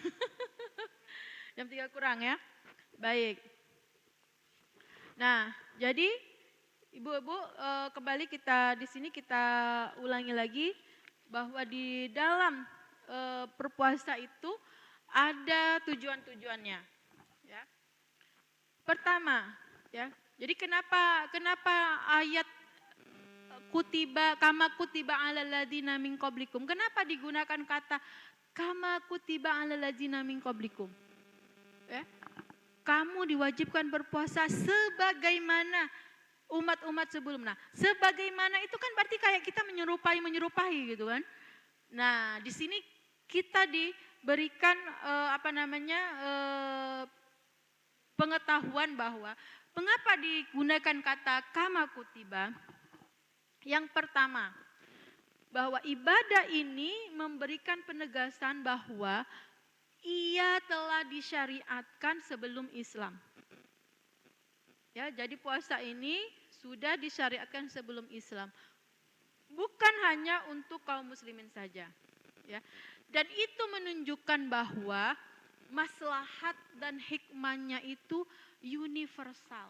Jam 3 kurang ya. Baik. Nah, jadi Ibu-ibu kembali di sini kita ulangi lagi bahwa di dalam berpuasa itu ada tujuan-tujuannya. Ya. Pertama, ya. Jadi kenapa ayat kama kutiba alal ladzina min qablikum? Kenapa digunakan kata kama kutiba alal ladzina min qablikum? Ya. Kamu diwajibkan berpuasa sebagaimana umat-umat sebelumnya. Sebagaimana itu kan berarti kayak kita menyerupai gitu kan. Nah, di sini kita diberikan pengetahuan bahwa mengapa digunakan kata kama kutiba. Yang pertama, bahwa ibadah ini memberikan penegasan bahwa ia telah disyariatkan sebelum Islam. Ya, jadi puasa ini sudah disyariatkan sebelum Islam. Bukan hanya untuk kaum muslimin saja. Ya. Dan itu menunjukkan bahwa maslahat dan hikmahnya itu universal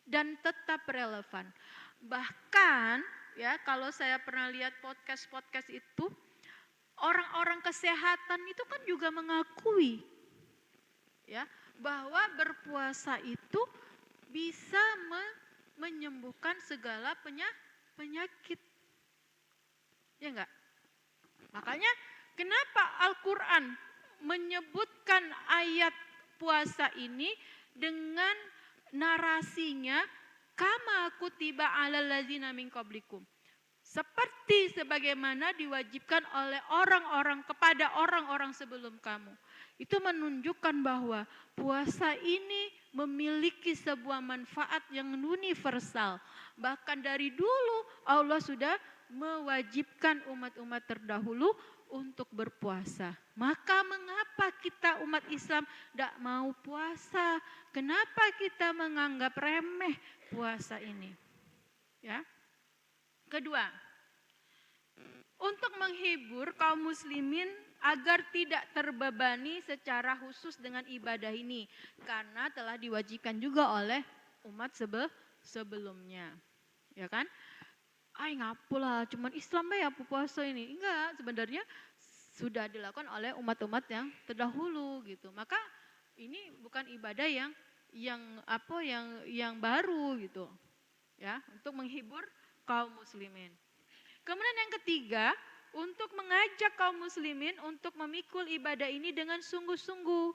dan tetap relevan. Bahkan ya kalau saya pernah lihat podcast itu, orang-orang kesehatan itu kan juga mengakui ya bahwa berpuasa itu bisa menyembuhkan segala penyakit. Ya enggak? Makanya kenapa Al-Quran menyebutkan ayat puasa ini dengan narasinya kama kutiba alal ladzina min qablikum. Seperti sebagaimana diwajibkan oleh kepada orang-orang sebelum kamu. Itu menunjukkan bahwa puasa ini memiliki sebuah manfaat yang universal. Bahkan dari dulu Allah sudah mewajibkan umat-umat terdahulu untuk berpuasa. Maka mengapa kita umat Islam tidak mau puasa? Kenapa kita menganggap remeh puasa ini? Ya. Kedua, untuk menghibur kaum muslimin agar tidak terbebani secara khusus dengan ibadah ini. Karena telah diwajibkan juga oleh umat sebelumnya. Ya kan? Ngapulah, cuman Islam ya puasa ini. Enggak, sebenarnya sudah dilakukan oleh umat-umat yang terdahulu gitu. Maka ini bukan ibadah yang baru gitu. Ya, untuk menghibur kaum muslimin. Kemudian yang ketiga, untuk mengajak kaum muslimin untuk memikul ibadah ini dengan sungguh-sungguh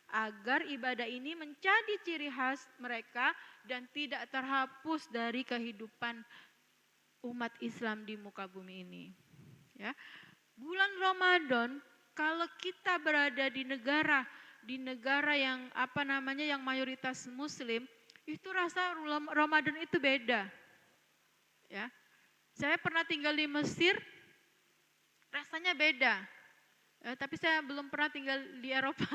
agar ibadah ini menjadi ciri khas mereka dan tidak terhapus dari kehidupan umat Islam di muka bumi ini. Ya. Bulan Ramadan kalau kita berada di negara yang yang mayoritas muslim, itu rasa Ramadan itu beda. Ya. Saya pernah tinggal di Mesir, rasanya beda. Tapi saya belum pernah tinggal di Eropa,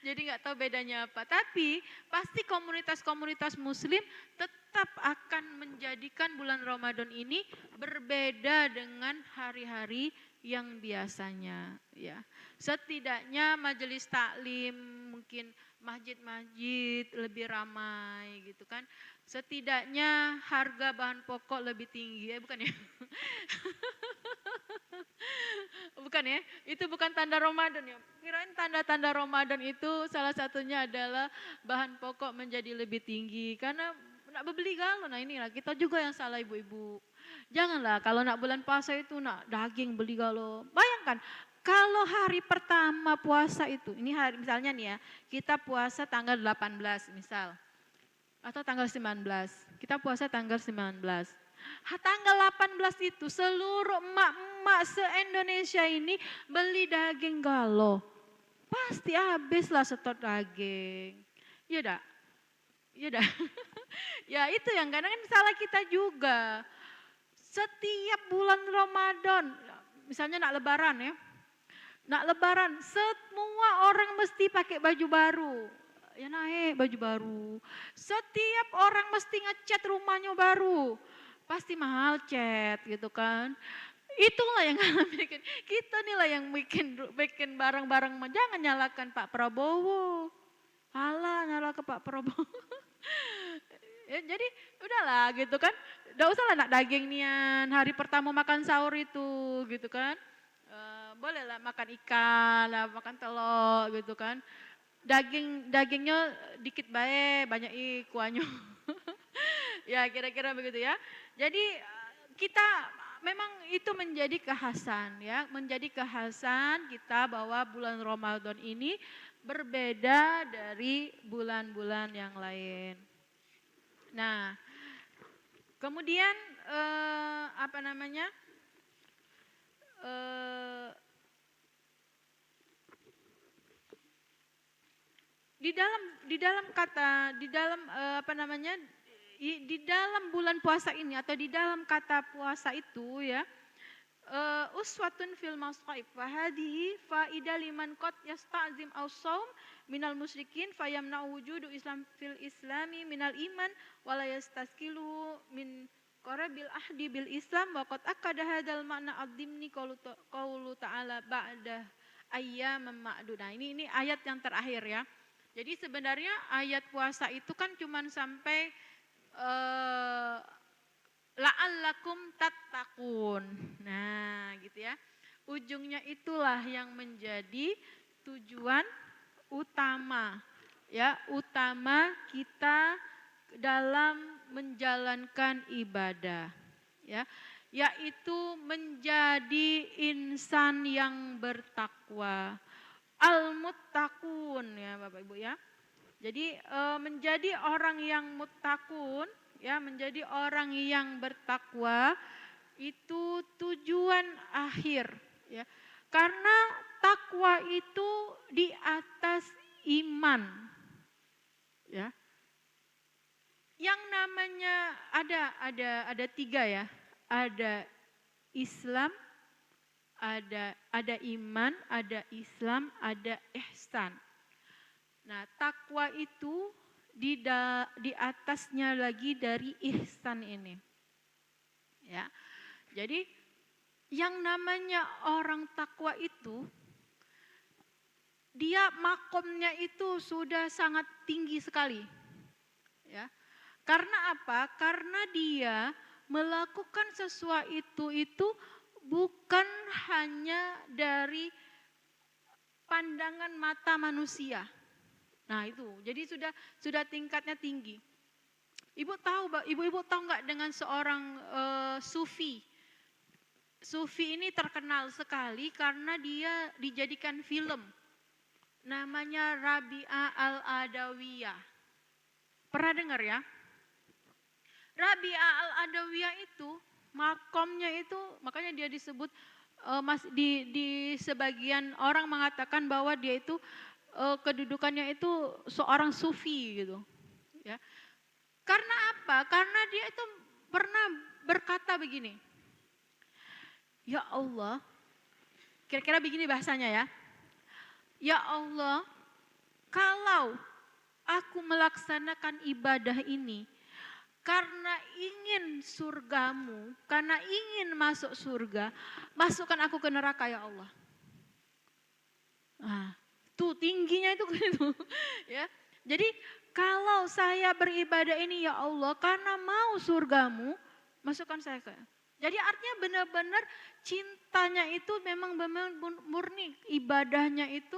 jadi nggak tahu bedanya apa. Tapi pasti komunitas-komunitas muslim tetap akan menjadikan bulan Ramadan ini berbeda dengan hari-hari yang biasanya. Ya. Setidaknya majelis taklim mungkin masjid-masjid lebih ramai gitu kan. Setidaknya harga bahan pokok lebih tinggi, bukan ya? Bukan ya, itu bukan tanda Ramadan ya. Kirain tanda-tanda Ramadan itu salah satunya adalah bahan pokok menjadi lebih tinggi. Karena nak beli galau, nah inilah kita juga yang salah ibu-ibu. Janganlah kalau nak bulan puasa itu nak daging beli galau. Bayangkan kalau hari pertama puasa itu, ini hari misalnya nih ya, kita puasa tanggal 18 misal. Atau tanggal 19, kita puasa tanggal 19. Tanggal 18 itu seluruh emak-emak se-Indonesia ini beli daging galau. Pasti habislah stok daging. Iya dah? Iya dah? Ya itu yang kadang kan salah kita juga. Setiap bulan Ramadan, misalnya nak lebaran ya. Nak lebaran, semua orang mesti pakai baju baru. Ya naik baju baru. Setiap orang mesti ngecat rumahnya baru. Pasti mahal cat gitu kan. Itulah yang bikin, kita nih lah yang bikin barang-barang. Jangan nyalakan Pak Prabowo. Alah nyala ke Pak Prabowo. Ya, jadi udahlah gitu kan. Udah usah lah nak daging nian. Hari pertama makan sahur itu gitu kan. Bolehlah makan ikan, lah, makan telur gitu kan. Dagingnya dikit baik, banyak kuahnya. Ya kira-kira begitu ya. Jadi kita memang itu menjadi kekhasan ya, menjadi kekhasan kita bahwa bulan Ramadan ini berbeda dari bulan-bulan yang lain. Nah, kemudian apa namanya? Di dalam bulan puasa ini atau di dalam kata puasa itu ya, uswatun fil masaib wa hadhihi faida liman qad yasta'zim as-shaum minal musyrikin fayamna wujudu islam fil islami minal iman wala yastaskilu min qarabil ahdi bil islam wa qad akada hadzal makna ad-dimni qaulu ta'ala ba'da ayyam ma'dudah. Ini ayat yang terakhir ya. Jadi sebenarnya ayat puasa itu kan cuman sampai la'allakum tattaqun. Nah, gitu ya. Ujungnya itulah yang menjadi tujuan utama ya, utama kita dalam menjalankan ibadah ya, yaitu menjadi insan yang bertakwa. Al-muttaqun ya Bapak Ibu ya. Jadi menjadi orang yang muttaqun ya, menjadi orang yang bertakwa itu tujuan akhir ya. Karena takwa itu di atas iman. Ya. Yang namanya ada tiga ya. Ada Islam, ada iman, ada Islam, ada ihsan. Nah, takwa itu di atasnya lagi dari ihsan ini. Ya. Jadi yang namanya orang takwa itu dia makomnya itu sudah sangat tinggi sekali. Ya. Karena apa? Karena dia melakukan sesuatu itu bukan hanya dari pandangan mata manusia. Nah itu, jadi sudah tingkatnya tinggi. Ibu tahu nggak dengan seorang sufi? Sufi ini terkenal sekali karena dia dijadikan film. Namanya Rabi'ah al-Adawiyah. Pernah dengar ya? Rabi'ah al-Adawiyah itu makomnya itu, makanya dia disebut di sebagian orang mengatakan bahwa dia itu kedudukannya itu seorang sufi gitu. Ya. Karena apa? Karena dia itu pernah berkata begini. Ya Allah, kira-kira begini bahasanya ya. Ya Allah, kalau aku melaksanakan ibadah ini karena ingin surgamu, karena ingin masuk surga, masukkan aku ke neraka ya Allah. Nah, Tuh tingginya itu gitu. Ya. Jadi kalau saya beribadah ini ya Allah karena mau surgamu, masukkan saya ke. Jadi artinya benar-benar cintanya itu memang benar murni, ibadahnya itu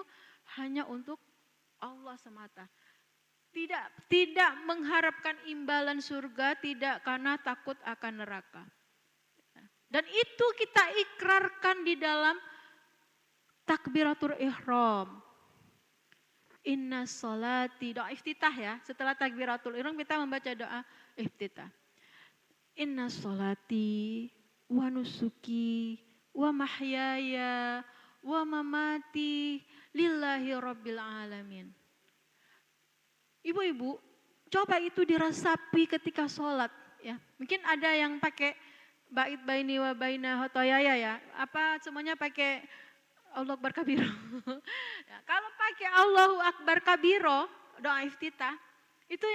hanya untuk Allah semata. Tidak mengharapkan imbalan surga, tidak karena takut akan neraka. Dan itu kita ikrarkan di dalam takbiratul ihram. Inna sholati, doa iftitah ya. Setelah takbiratul ihram kita membaca doa iftitah. Inna sholati wa nusuki wa mahyaya wa mamati lillahi rabbil alamin. Ibu-ibu, coba itu dirasapi ketika sholat. Ya. Mungkin ada yang pakai bait baini wa baina hotoyaya ya. Apa semuanya pakai Allahu Akbar kabiro. Ya, kalau pakai Allahu Akbar kabiro, doa iftitah, itu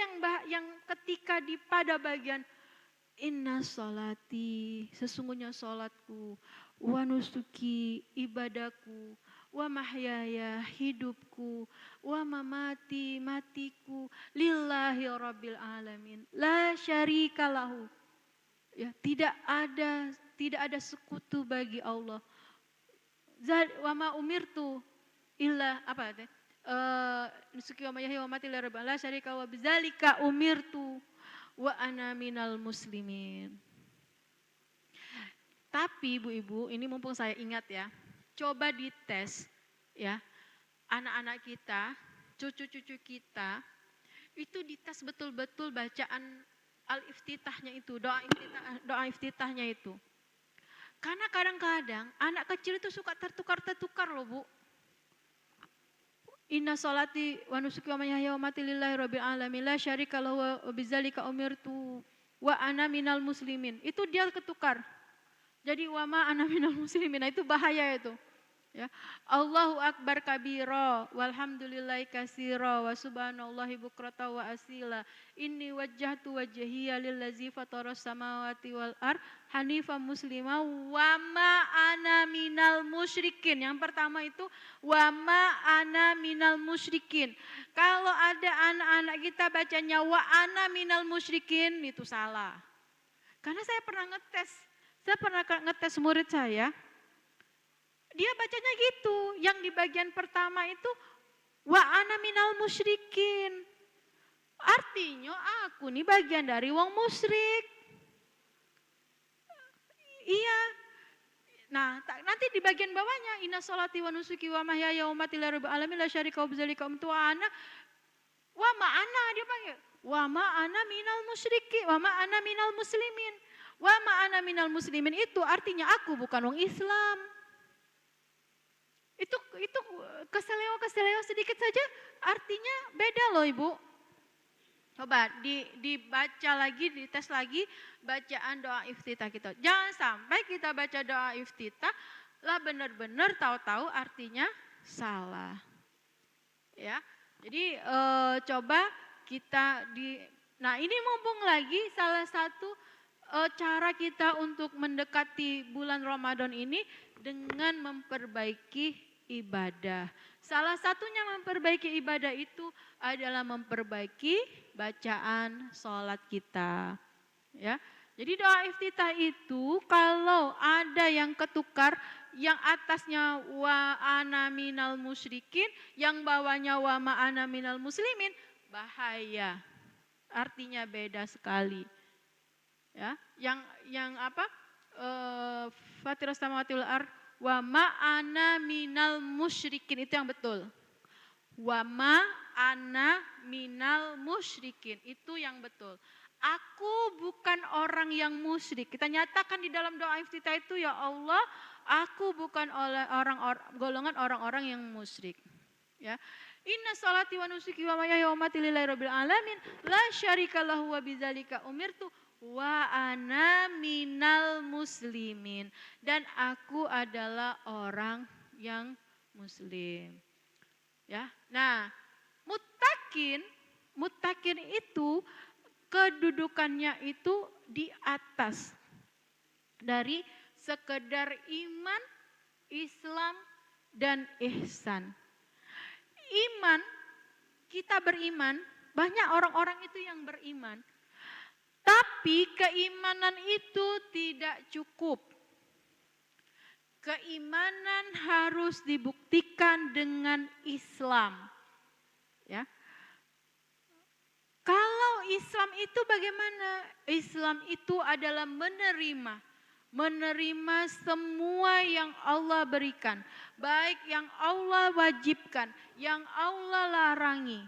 yang ketika pada bagian inna sholati, sesungguhnya sholatku, wa nusuki, ibadahku, wa mahyaya, hidupku, wa mamati, matiku, lillahi rabbil alamin, la syarika lahu. Ya, tidak ada sekutu bagi Allah. Wa ma umirtu illa apa teh? Nusuki wa mahyaya wa mamati lillahi rabbil alamin, la syarika wa bidzalika umirtu wa ana minal muslimin. Tapi ibu-ibu, ini mumpung saya ingat ya, coba dites ya, anak-anak kita, cucu-cucu kita, itu dites betul-betul bacaan al-iftitahnya itu, doa iftitahnya itu. Karena kadang-kadang anak kecil itu suka tertukar-tertukar loh Bu. Inna sholati wa nusuki wa mahyaya wa mamati lillahi rabbil alamin la syarika lahu wa bidzalika umirtu wa ana minal muslimin. Itu dia ketukar. Jadi wa ma ana minal muslimin. Nah, itu bahaya itu. Ya. Allahu akbar kabira walhamdulillahi katsira wa subhanallahi bukrata wa asila. Inni wajjahtu wajhiya lillazi fataras samawati wal ard hanifan muslima wa ma ana minal musyrikin. Yang pertama itu wa ma ana minal musyrikin. Kalau ada anak-anak kita bacanya wa ana minal musyrikin, itu salah. Karena saya pernah ngetes murid saya. Dia bacanya gitu, yang di bagian pertama itu wa ana minal musyrikin. Artinya aku nih bagian dari wong musyrik. Iya. Nah, nanti di bagian bawahnya inna sholati wa nusuki wa mahyaya wa mamati lillahi rabbil alamin la syarika wa bidzalika umirtu wa ana wa ma ana, dia panggil wa ma ana minal musyrikin wa ma ana minal muslimin. Wa ma ana minal muslimin itu artinya aku bukan wong Islam. Itu keseleo sedikit saja artinya beda loh Ibu. Coba dibaca lagi, dites lagi bacaan doa iftitah kita. Jangan sampai kita baca doa iftitah lah benar-benar tahu-tahu artinya salah. Ya. Jadi coba kita nah ini mumpung lagi salah satu cara kita untuk mendekati bulan Ramadan ini dengan memperbaiki ibadah. Salah satunya memperbaiki ibadah itu adalah memperbaiki bacaan sholat kita. Ya, jadi doa iftitah itu kalau ada yang ketukar, yang atasnya wa ana minal musyrikin, yang bawahnya wa ma ana minal muslimin, bahaya. Artinya beda sekali. Ya, yang apa? Fatiras samawati wal ard wa ma ana minal musyrikin, itu yang betul. Wa ma ana minal musyrikin, itu yang betul. Aku bukan orang yang musyrik. Kita nyatakan di dalam doa iftitah itu, ya Allah, aku bukan golongan orang-orang yang musyrik. Ya. Inna sholati wa nusuki wa mahyaya wa mamati lillahi rabbil alamin la syarika lahu wa bidzalika umirtu wa ana minal muslimin, dan aku adalah orang yang muslim. Ya. Nah, mutakin itu kedudukannya itu di atas dari sekedar iman, Islam dan ihsan. iman, kita beriman, banyak orang-orang itu yang beriman. Tapi keimanan itu tidak cukup. Keimanan harus dibuktikan dengan Islam. Ya. Kalau Islam itu bagaimana? Islam itu adalah menerima semua yang Allah berikan, baik yang Allah wajibkan, yang Allah larangi.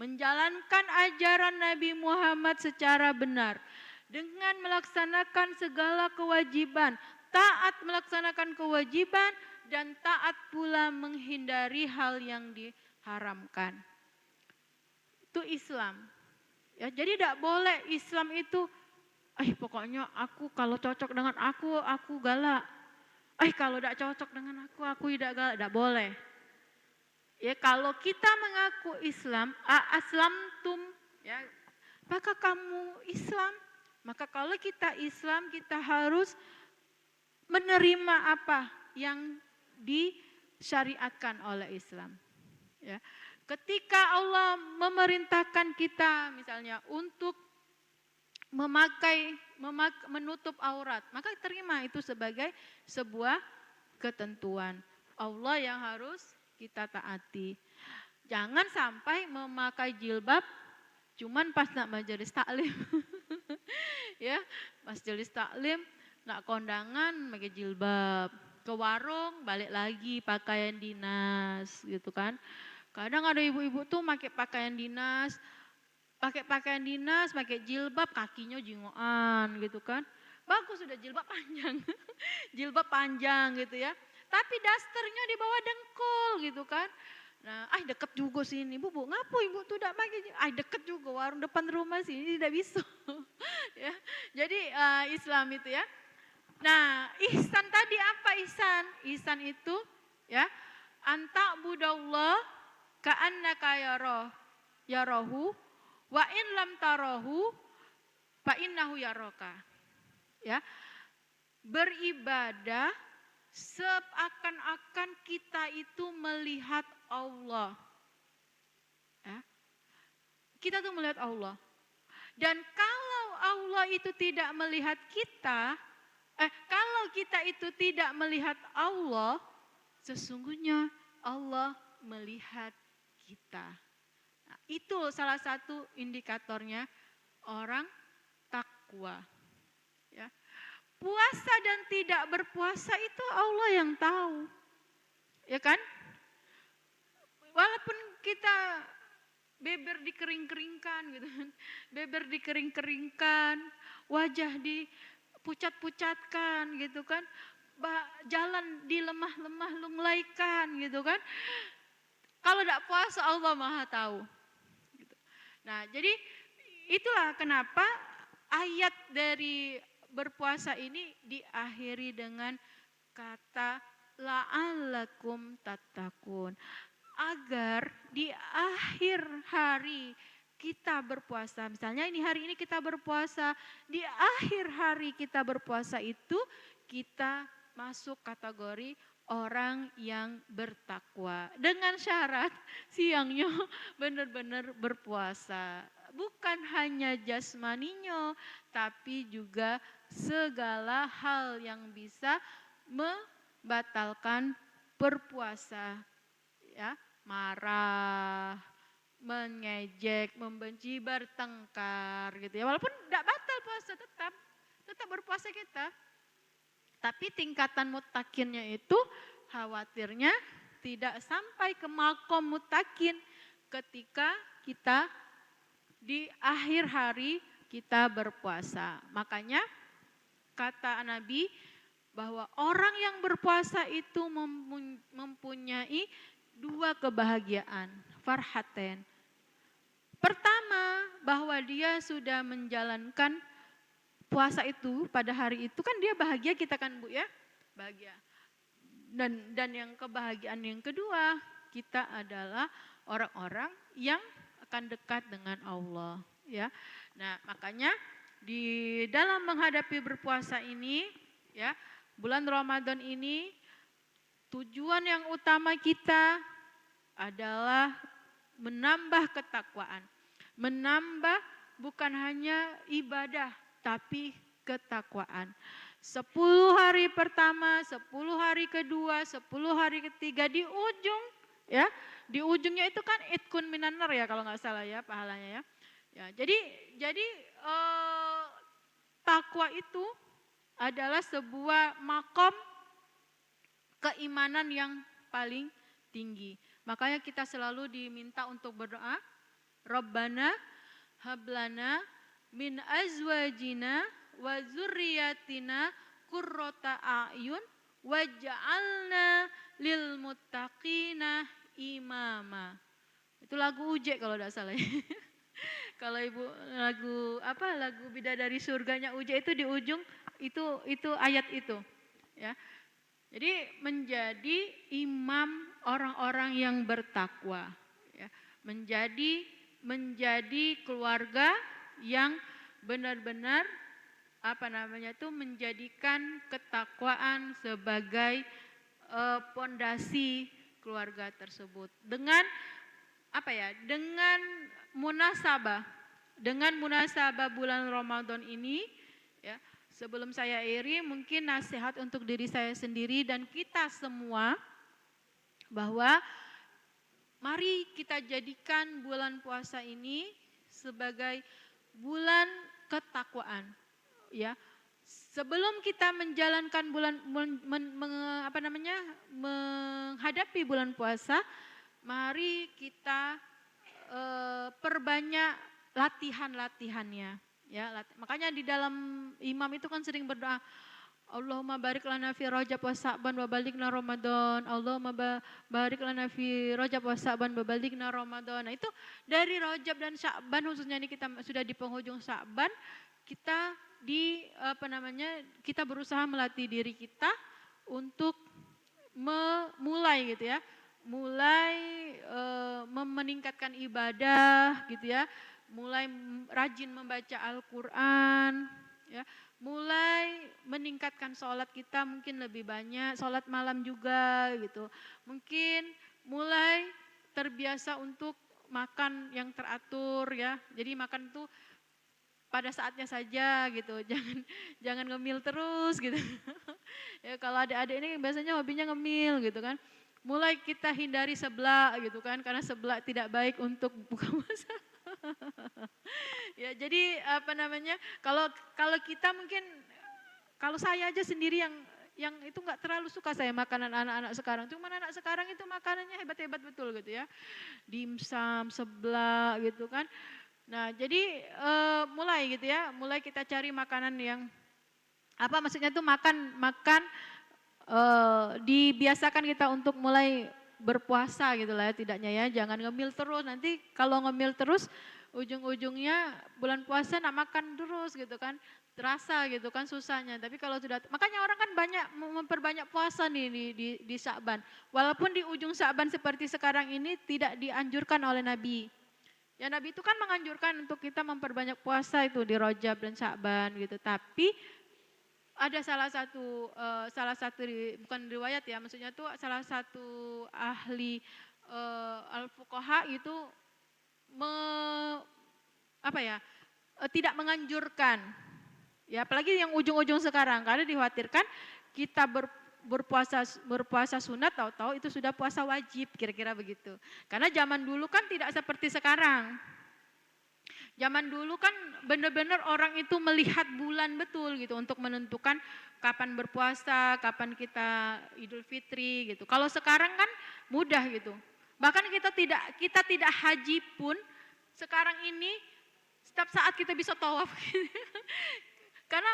Menjalankan ajaran Nabi Muhammad secara benar dengan melaksanakan segala kewajiban, taat melaksanakan kewajiban dan taat pula menghindari hal yang diharamkan. Itu Islam. Ya, jadi tidak boleh Islam itu, pokoknya aku kalau cocok dengan aku galak. Kalau tidak cocok dengan aku tidak galak. Tidak boleh. Ya, kalau kita mengaku Islam, aslamtum, ya, maka kamu Islam. Maka kalau kita Islam, kita harus menerima apa yang disyariatkan oleh Islam. Ya. Ketika Allah memerintahkan kita misalnya untuk menutup aurat, maka terima itu sebagai sebuah ketentuan Allah yang harus kita taati. Jangan sampai memakai jilbab cuman pas nak majelis taklim. Ya, majelis taklim nak kondangan pakai jilbab. Ke warung balik lagi pakaian dinas gitu kan. Kadang ada ibu-ibu tuh pakai pakaian dinas, pakai jilbab, kakinya jingoan gitu kan. Bagus sudah jilbab panjang. Jilbab panjang gitu ya. Tapi dasternya di bawah dengkul gitu kan. Nah, deket juga sini. Bu, ngapu ibu tuh tidak pakai? Deket juga warung depan rumah sini tidak bisa. Ya. Jadi Islam itu ya. Nah, ihsan tadi apa ihsan? Ihsan itu ya, anta budallah ka'annaka yarahu wa in lam tarahu fa innahu yaraka. Ya. Beribadah seakan-akan kita itu melihat Allah. Ya. Kita tuh melihat Allah. Dan kalau Allah itu tidak melihat kita, kalau kita itu tidak melihat Allah, sesungguhnya Allah melihat kita. Nah, itu salah satu indikatornya orang takwa. Ya. Puasa dan tidak berpuasa itu Allah yang tahu. Ya kan? Walaupun kita beber dikering-keringkan gitu kan. Beber dikering-keringkan, wajah dipucat-pucatkan gitu kan. Jalan dilemah-lemah lunglaikan gitu kan. Kalau tidak puasa Allah Maha tahu. Gitu. Nah, jadi itulah kenapa ayat dari berpuasa ini diakhiri dengan kata la'allakum tattaqun. Agar di akhir hari kita berpuasa, misalnya hari ini kita berpuasa, di akhir hari kita berpuasa itu kita masuk kategori orang yang bertakwa. Dengan syarat siangnya benar-benar berpuasa. Bukan hanya jasmaninya, tapi juga segala hal yang bisa membatalkan berpuasa. Ya, marah, mengejek, membenci, bertengkar gitu ya. Walaupun tidak batal puasa tetap berpuasa kita. Tapi tingkatan mutakinnya itu khawatirnya tidak sampai ke makom mutakin ketika kita di akhir hari kita berpuasa. Makanya kata Nabi bahwa orang yang berpuasa itu mempunyai dua kebahagiaan, farhaten. Pertama, bahwa dia sudah menjalankan puasa itu pada hari itu kan dia bahagia, kita kan Bu ya, bahagia. Dan yang kebahagiaan yang kedua, kita adalah orang-orang yang akan dekat dengan Allah ya. Nah, makanya di dalam menghadapi berpuasa ini ya, bulan Ramadan ini tujuan yang utama kita adalah menambah ketakwaan. Menambah bukan hanya ibadah, tapi ketakwaan. 10 hari pertama, 10 hari kedua, 10 hari ketiga di ujung ya, di ujungnya itu kan itkun minan nar ya kalau nggak salah ya pahalanya ya. Ya, jadi takwa itu adalah sebuah makom keimanan yang paling tinggi. Makanya kita selalu diminta untuk berdoa, Rabbana hablana min azwajina wa dzurriyyatina qurrata a'yun waj'alna lil muttaqina imama. Itu lagu Uje kalau tidak salah. Kalau Ibu lagu Bidadari Surganya Uje itu di ujung itu ayat itu ya. Jadi menjadi imam orang-orang yang bertakwa ya. Menjadi keluarga yang benar-benar menjadikan ketakwaan sebagai pondasi keluarga tersebut. Dengan munasabah bulan Ramadan ini ya, sebelum saya akhiri mungkin nasihat untuk diri saya sendiri dan kita semua bahwa mari kita jadikan bulan puasa ini sebagai bulan ketakwaan ya. Sebelum kita menjalankan menghadapi bulan puasa, mari kita perbanyak latihan-latihannya ya. Makanya di dalam imam itu kan sering berdoa, Allahumma barik lana fi Rajab wa Sa'ban wa balighna Ramadan. Allahumma barik lana fi Rajab wa Sa'ban wa balighna Ramadan. Nah, itu dari Rajab dan Sa'ban, khususnya ini kita sudah di penghujung Sa'ban, kita kita berusaha melatih diri kita untuk memulai gitu ya. Mulai meningkatkan ibadah gitu ya. Mulai rajin membaca Al-Qur'an ya. Mulai meningkatkan sholat kita mungkin lebih banyak, sholat malam juga gitu. Mungkin mulai terbiasa untuk makan yang teratur ya. Jadi makan tuh pada saatnya saja gitu, jangan ngemil terus gitu. Ya kalau adik-adik ini biasanya hobinya ngemil gitu kan. Mulai kita hindari seblak gitu kan, karena seblak tidak baik untuk buka puasa. Ya jadi kalau kita mungkin, kalau saya aja sendiri yang itu nggak terlalu suka saya makanan anak-anak sekarang. Cuma anak sekarang itu makanannya hebat-hebat betul gitu ya. Dimsum, seblak gitu kan. Nah jadi mulai gitu ya, mulai kita cari makanan yang maksudnya tuh makan dibiasakan kita untuk mulai berpuasa gitu lah ya, tidaknya ya, jangan ngemil terus. Nanti kalau ngemil terus ujung-ujungnya bulan puasa nak makan terus gitu kan, terasa gitu kan susahnya. Tapi kalau sudah, makanya orang kan banyak memperbanyak puasa nih di Sya'ban. Walaupun di ujung Sya'ban seperti sekarang ini tidak dianjurkan oleh Nabi. Ya Nabi itu kan menganjurkan untuk kita memperbanyak puasa itu di Rajab dan Sya'ban gitu. Tapi ada salah satu bukan riwayat ya, maksudnya tuh salah satu ahli al-fuqaha itu tidak menganjurkan. Ya apalagi yang ujung-ujung sekarang, karena dikhawatirkan kita berpuasa sunat, tahu-tahu itu sudah puasa wajib, kira-kira begitu. Karena zaman dulu kan tidak seperti sekarang. Zaman dulu kan benar-benar orang itu melihat bulan betul gitu untuk menentukan kapan berpuasa, kapan kita Idul Fitri gitu. Kalau sekarang kan mudah gitu. Bahkan kita tidak haji pun sekarang ini setiap saat kita bisa tawaf. Karena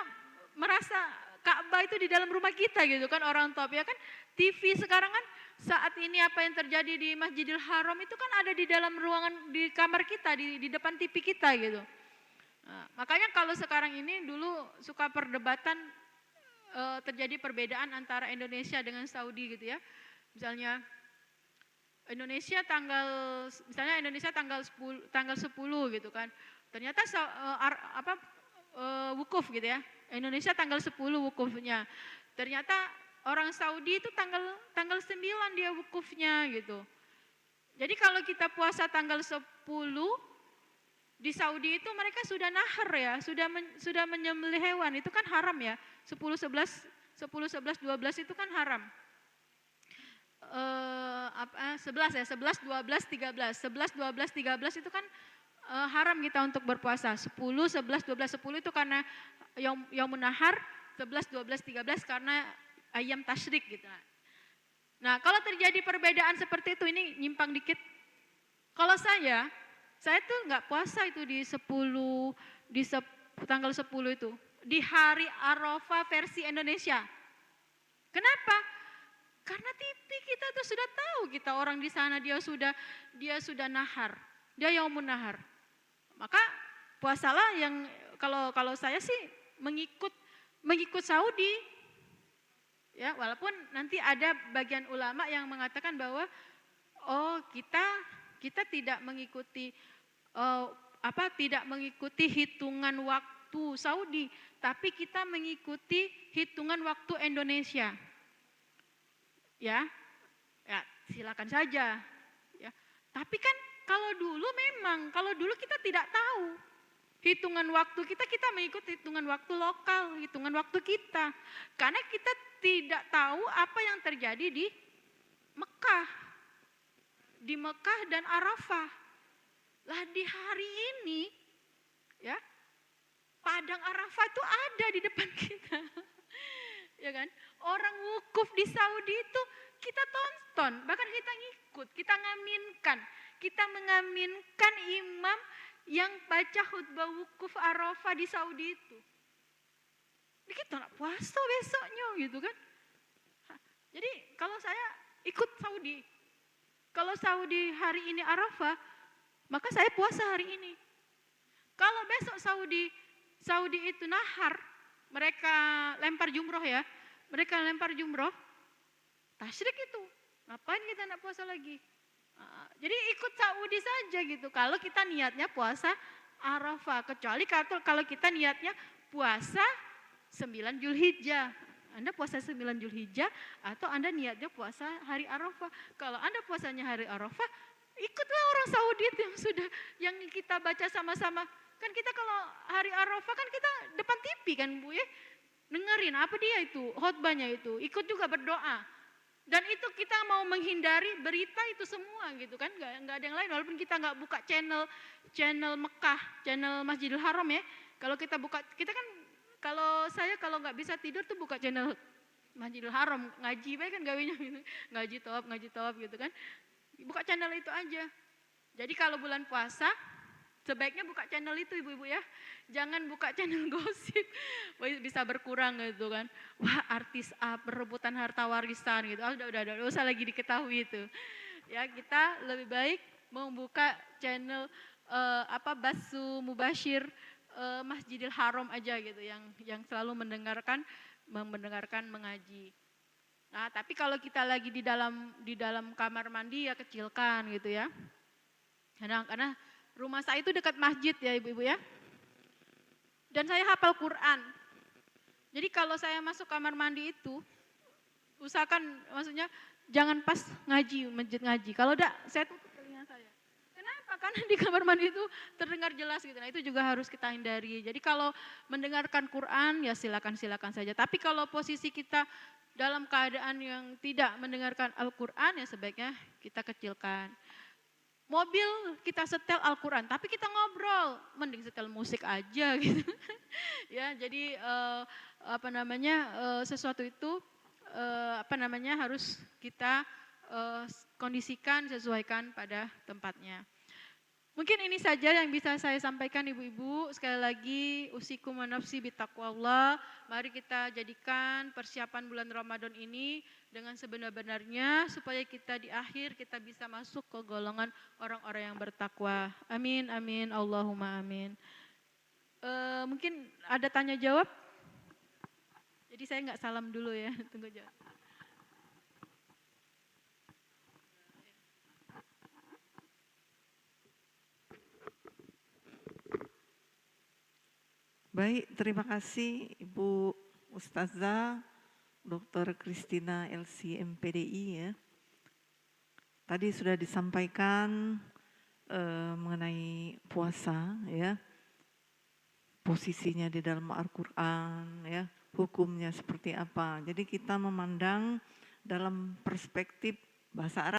merasa Ka'bah itu di dalam rumah kita gitu kan, orang top ya kan. TV sekarang kan saat ini apa yang terjadi di Masjidil Haram itu kan ada di dalam ruangan, di kamar kita, di depan TV kita gitu. Nah, makanya kalau sekarang ini dulu suka perdebatan, terjadi perbedaan antara Indonesia dengan Saudi gitu ya. Misalnya Indonesia tanggal 10 gitu kan. Ternyata wukuf gitu ya. Indonesia tanggal 10 wukufnya. Ternyata orang Saudi itu tanggal 9 dia wukufnya gitu. Jadi kalau kita puasa tanggal 10 di Saudi itu mereka sudah nahar ya, sudah menyembelih hewan, itu kan haram ya. 10, 11, 10, 11, 12 itu kan haram. 11 ya, 11, 12, 13. 11, 12, 13 itu kan haram kita untuk berpuasa. 10, 11, 12, 10 itu karena yaumun nahar, 11, 12, 13 karena ayam tasyrik gitu. Nah, kalau terjadi perbedaan seperti itu, ini nyimpang dikit. Kalau saya tuh nggak puasa itu di 10, tanggal 10 itu. Di hari Arafah versi Indonesia. Kenapa? Karena TV kita tuh sudah tahu kita orang di sana dia sudah nahar. Dia yaumun nahar. Maka puasalah yang kalau saya sih mengikut Saudi. Ya, walaupun nanti ada bagian ulama yang mengatakan bahwa kita tidak mengikuti tidak mengikuti hitungan waktu Saudi, tapi kita mengikuti hitungan waktu Indonesia. Ya silakan saja. Ya, tapi kan kalau dulu kita tidak tahu hitungan waktu kita mengikuti hitungan waktu lokal, hitungan waktu kita. Karena kita tidak tahu apa yang terjadi di Mekah. Di Mekah dan Arafah. Lah di hari ini, ya, padang Arafah itu ada di depan kita. Ya kan? Orang wukuf di Saudi itu kita tonton, bahkan kita ngikut, kita ngaminkan. Kita mengaminkan imam yang baca khutbah wukuf Arafah di Saudi itu. Ini kita nggak puasa besoknya gitu kan. Jadi kalau saya ikut Saudi, kalau Saudi hari ini Arafah, maka saya puasa hari ini. Kalau besok Saudi itu nahar, mereka lempar jumroh ya, mereka lempar jumroh, tasyrik itu, ngapain kita nggak puasa lagi? Jadi ikut Saudi saja gitu. Kalau kita niatnya puasa Arafah, kecuali kalau kita niatnya puasa 9 Zulhijjah. Anda puasa 9 Zulhijjah atau Anda niatnya puasa hari Arafah. Kalau Anda puasanya hari Arafah, ikutlah orang Saudi itu yang kita baca sama-sama. Kan kita kalau hari Arafah kan kita depan TV kan Bu ya. Dengerin apa dia itu, khotbahnya itu, ikut juga berdoa. Dan itu kita mau menghindari berita itu semua gitu kan, nggak ada yang lain. Walaupun kita nggak buka channel Mekah, channel Masjidil Haram ya. Kalau kita buka, kita kan saya kalau nggak bisa tidur tuh buka channel Masjidil Haram, ngaji baik kan gawenya gitu, ngaji top gitu kan. Buka channel itu aja. Jadi kalau bulan puasa sebaiknya buka channel itu ibu-ibu ya. Jangan buka channel gosip. Bisa berkurang gitu kan. Wah, artis A perebutan harta warisan gitu. Udah usah lagi diketahui itu. Ya, kita lebih baik membuka channel Basu Mubashir Masjidil Haram aja gitu yang selalu mendengarkan mengaji. Nah, tapi kalau kita lagi di dalam kamar mandi ya kecilkan gitu ya. Karena rumah saya itu dekat masjid ya ibu-ibu ya. Dan saya hafal Quran. Jadi kalau saya masuk kamar mandi itu, usahakan maksudnya jangan pas masjid ngaji. Kalau enggak, saya tutup telinga saya. Kenapa? Karena di kamar mandi itu terdengar jelas gitu. Nah itu juga harus kita hindari. Jadi kalau mendengarkan Quran ya silakan saja. Tapi kalau posisi kita dalam keadaan yang tidak mendengarkan Al-Quran ya sebaiknya kita kecilkan. Mobil kita setel Al-Quran, tapi kita ngobrol, mending setel musik aja gitu. Ya, jadi sesuatu itu harus kita kondisikan, sesuaikan pada tempatnya. Mungkin ini saja yang bisa saya sampaikan ibu-ibu. Sekali lagi usikum wa nafsi bitaqwallah. Mari kita jadikan persiapan bulan Ramadan ini dengan sebenar-benarnya supaya kita di akhir kita bisa masuk ke golongan orang-orang yang bertakwa. Amin amin Allahumma amin. Mungkin ada tanya jawab. Jadi saya nggak salam dulu ya, tunggu jawab. Baik, terima kasih Ibu Ustazah Dr. Christina LC MPDI ya. tadi sudah disampaikan mengenai puasa, ya, posisinya di dalam Al-Quran, ya, hukumnya seperti apa. Jadi kita memandang dalam perspektif bahasa Arab